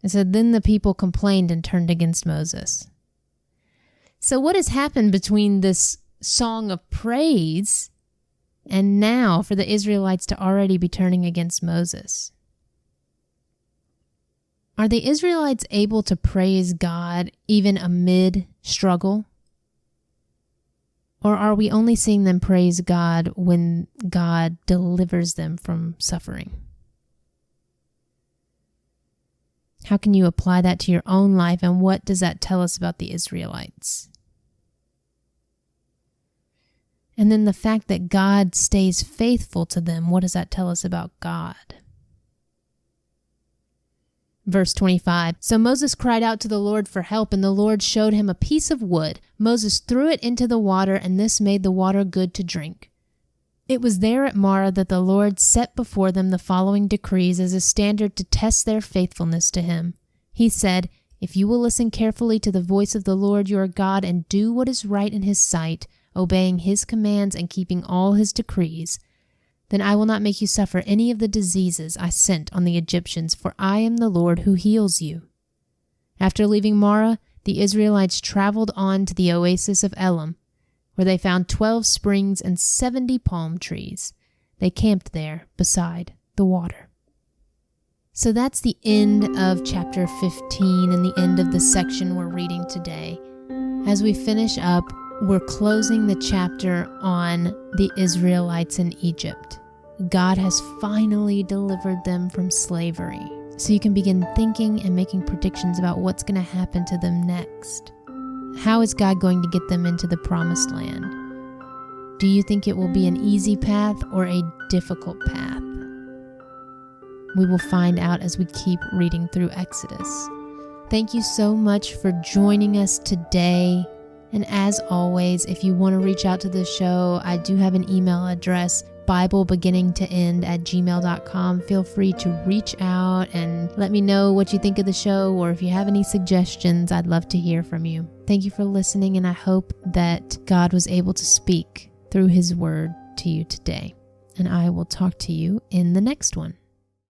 It said, then the people complained and turned against Moses. So what has happened between this song of praise and now for the Israelites to already be turning against Moses? Are the Israelites able to praise God even amid struggle? Or are we only seeing them praise God when God delivers them from suffering? How can you apply that to your own life, and what does that tell us about the Israelites? And then the fact that God stays faithful to them, what does that tell us about God? Verse 25, so Moses cried out to the Lord for help, and the Lord showed him a piece of wood. Moses threw it into the water, and this made the water good to drink. It was there at Marah that the Lord set before them the following decrees as a standard to test their faithfulness to him. He said, if you will listen carefully to the voice of the Lord your God and do what is right in his sight, obeying his commands and keeping all his decrees, then I will not make you suffer any of the diseases I sent on the Egyptians, for I am the Lord who heals you. After leaving Marah, the Israelites traveled on to the oasis of Elim, where they found 12 springs and 70 palm trees. They camped there beside the water. So that's the end of chapter 15 and the end of the section we're reading today. As we finish up, we're closing the chapter on the Israelites in Egypt. God has finally delivered them from slavery. So you can begin thinking and making predictions about what's going to happen to them next. How is God going to get them into the promised land? Do you think it will be an easy path or a difficult path? We will find out as we keep reading through Exodus. Thank you so much for joining us today. And as always, if you want to reach out to the show, I do have an email address, BibleBeginningToEnd@gmail.com. Feel free to reach out and let me know what you think of the show, or if you have any suggestions, I'd love to hear from you. Thank you for listening, and I hope that God was able to speak through his word to you today. And I will talk to you in the next one.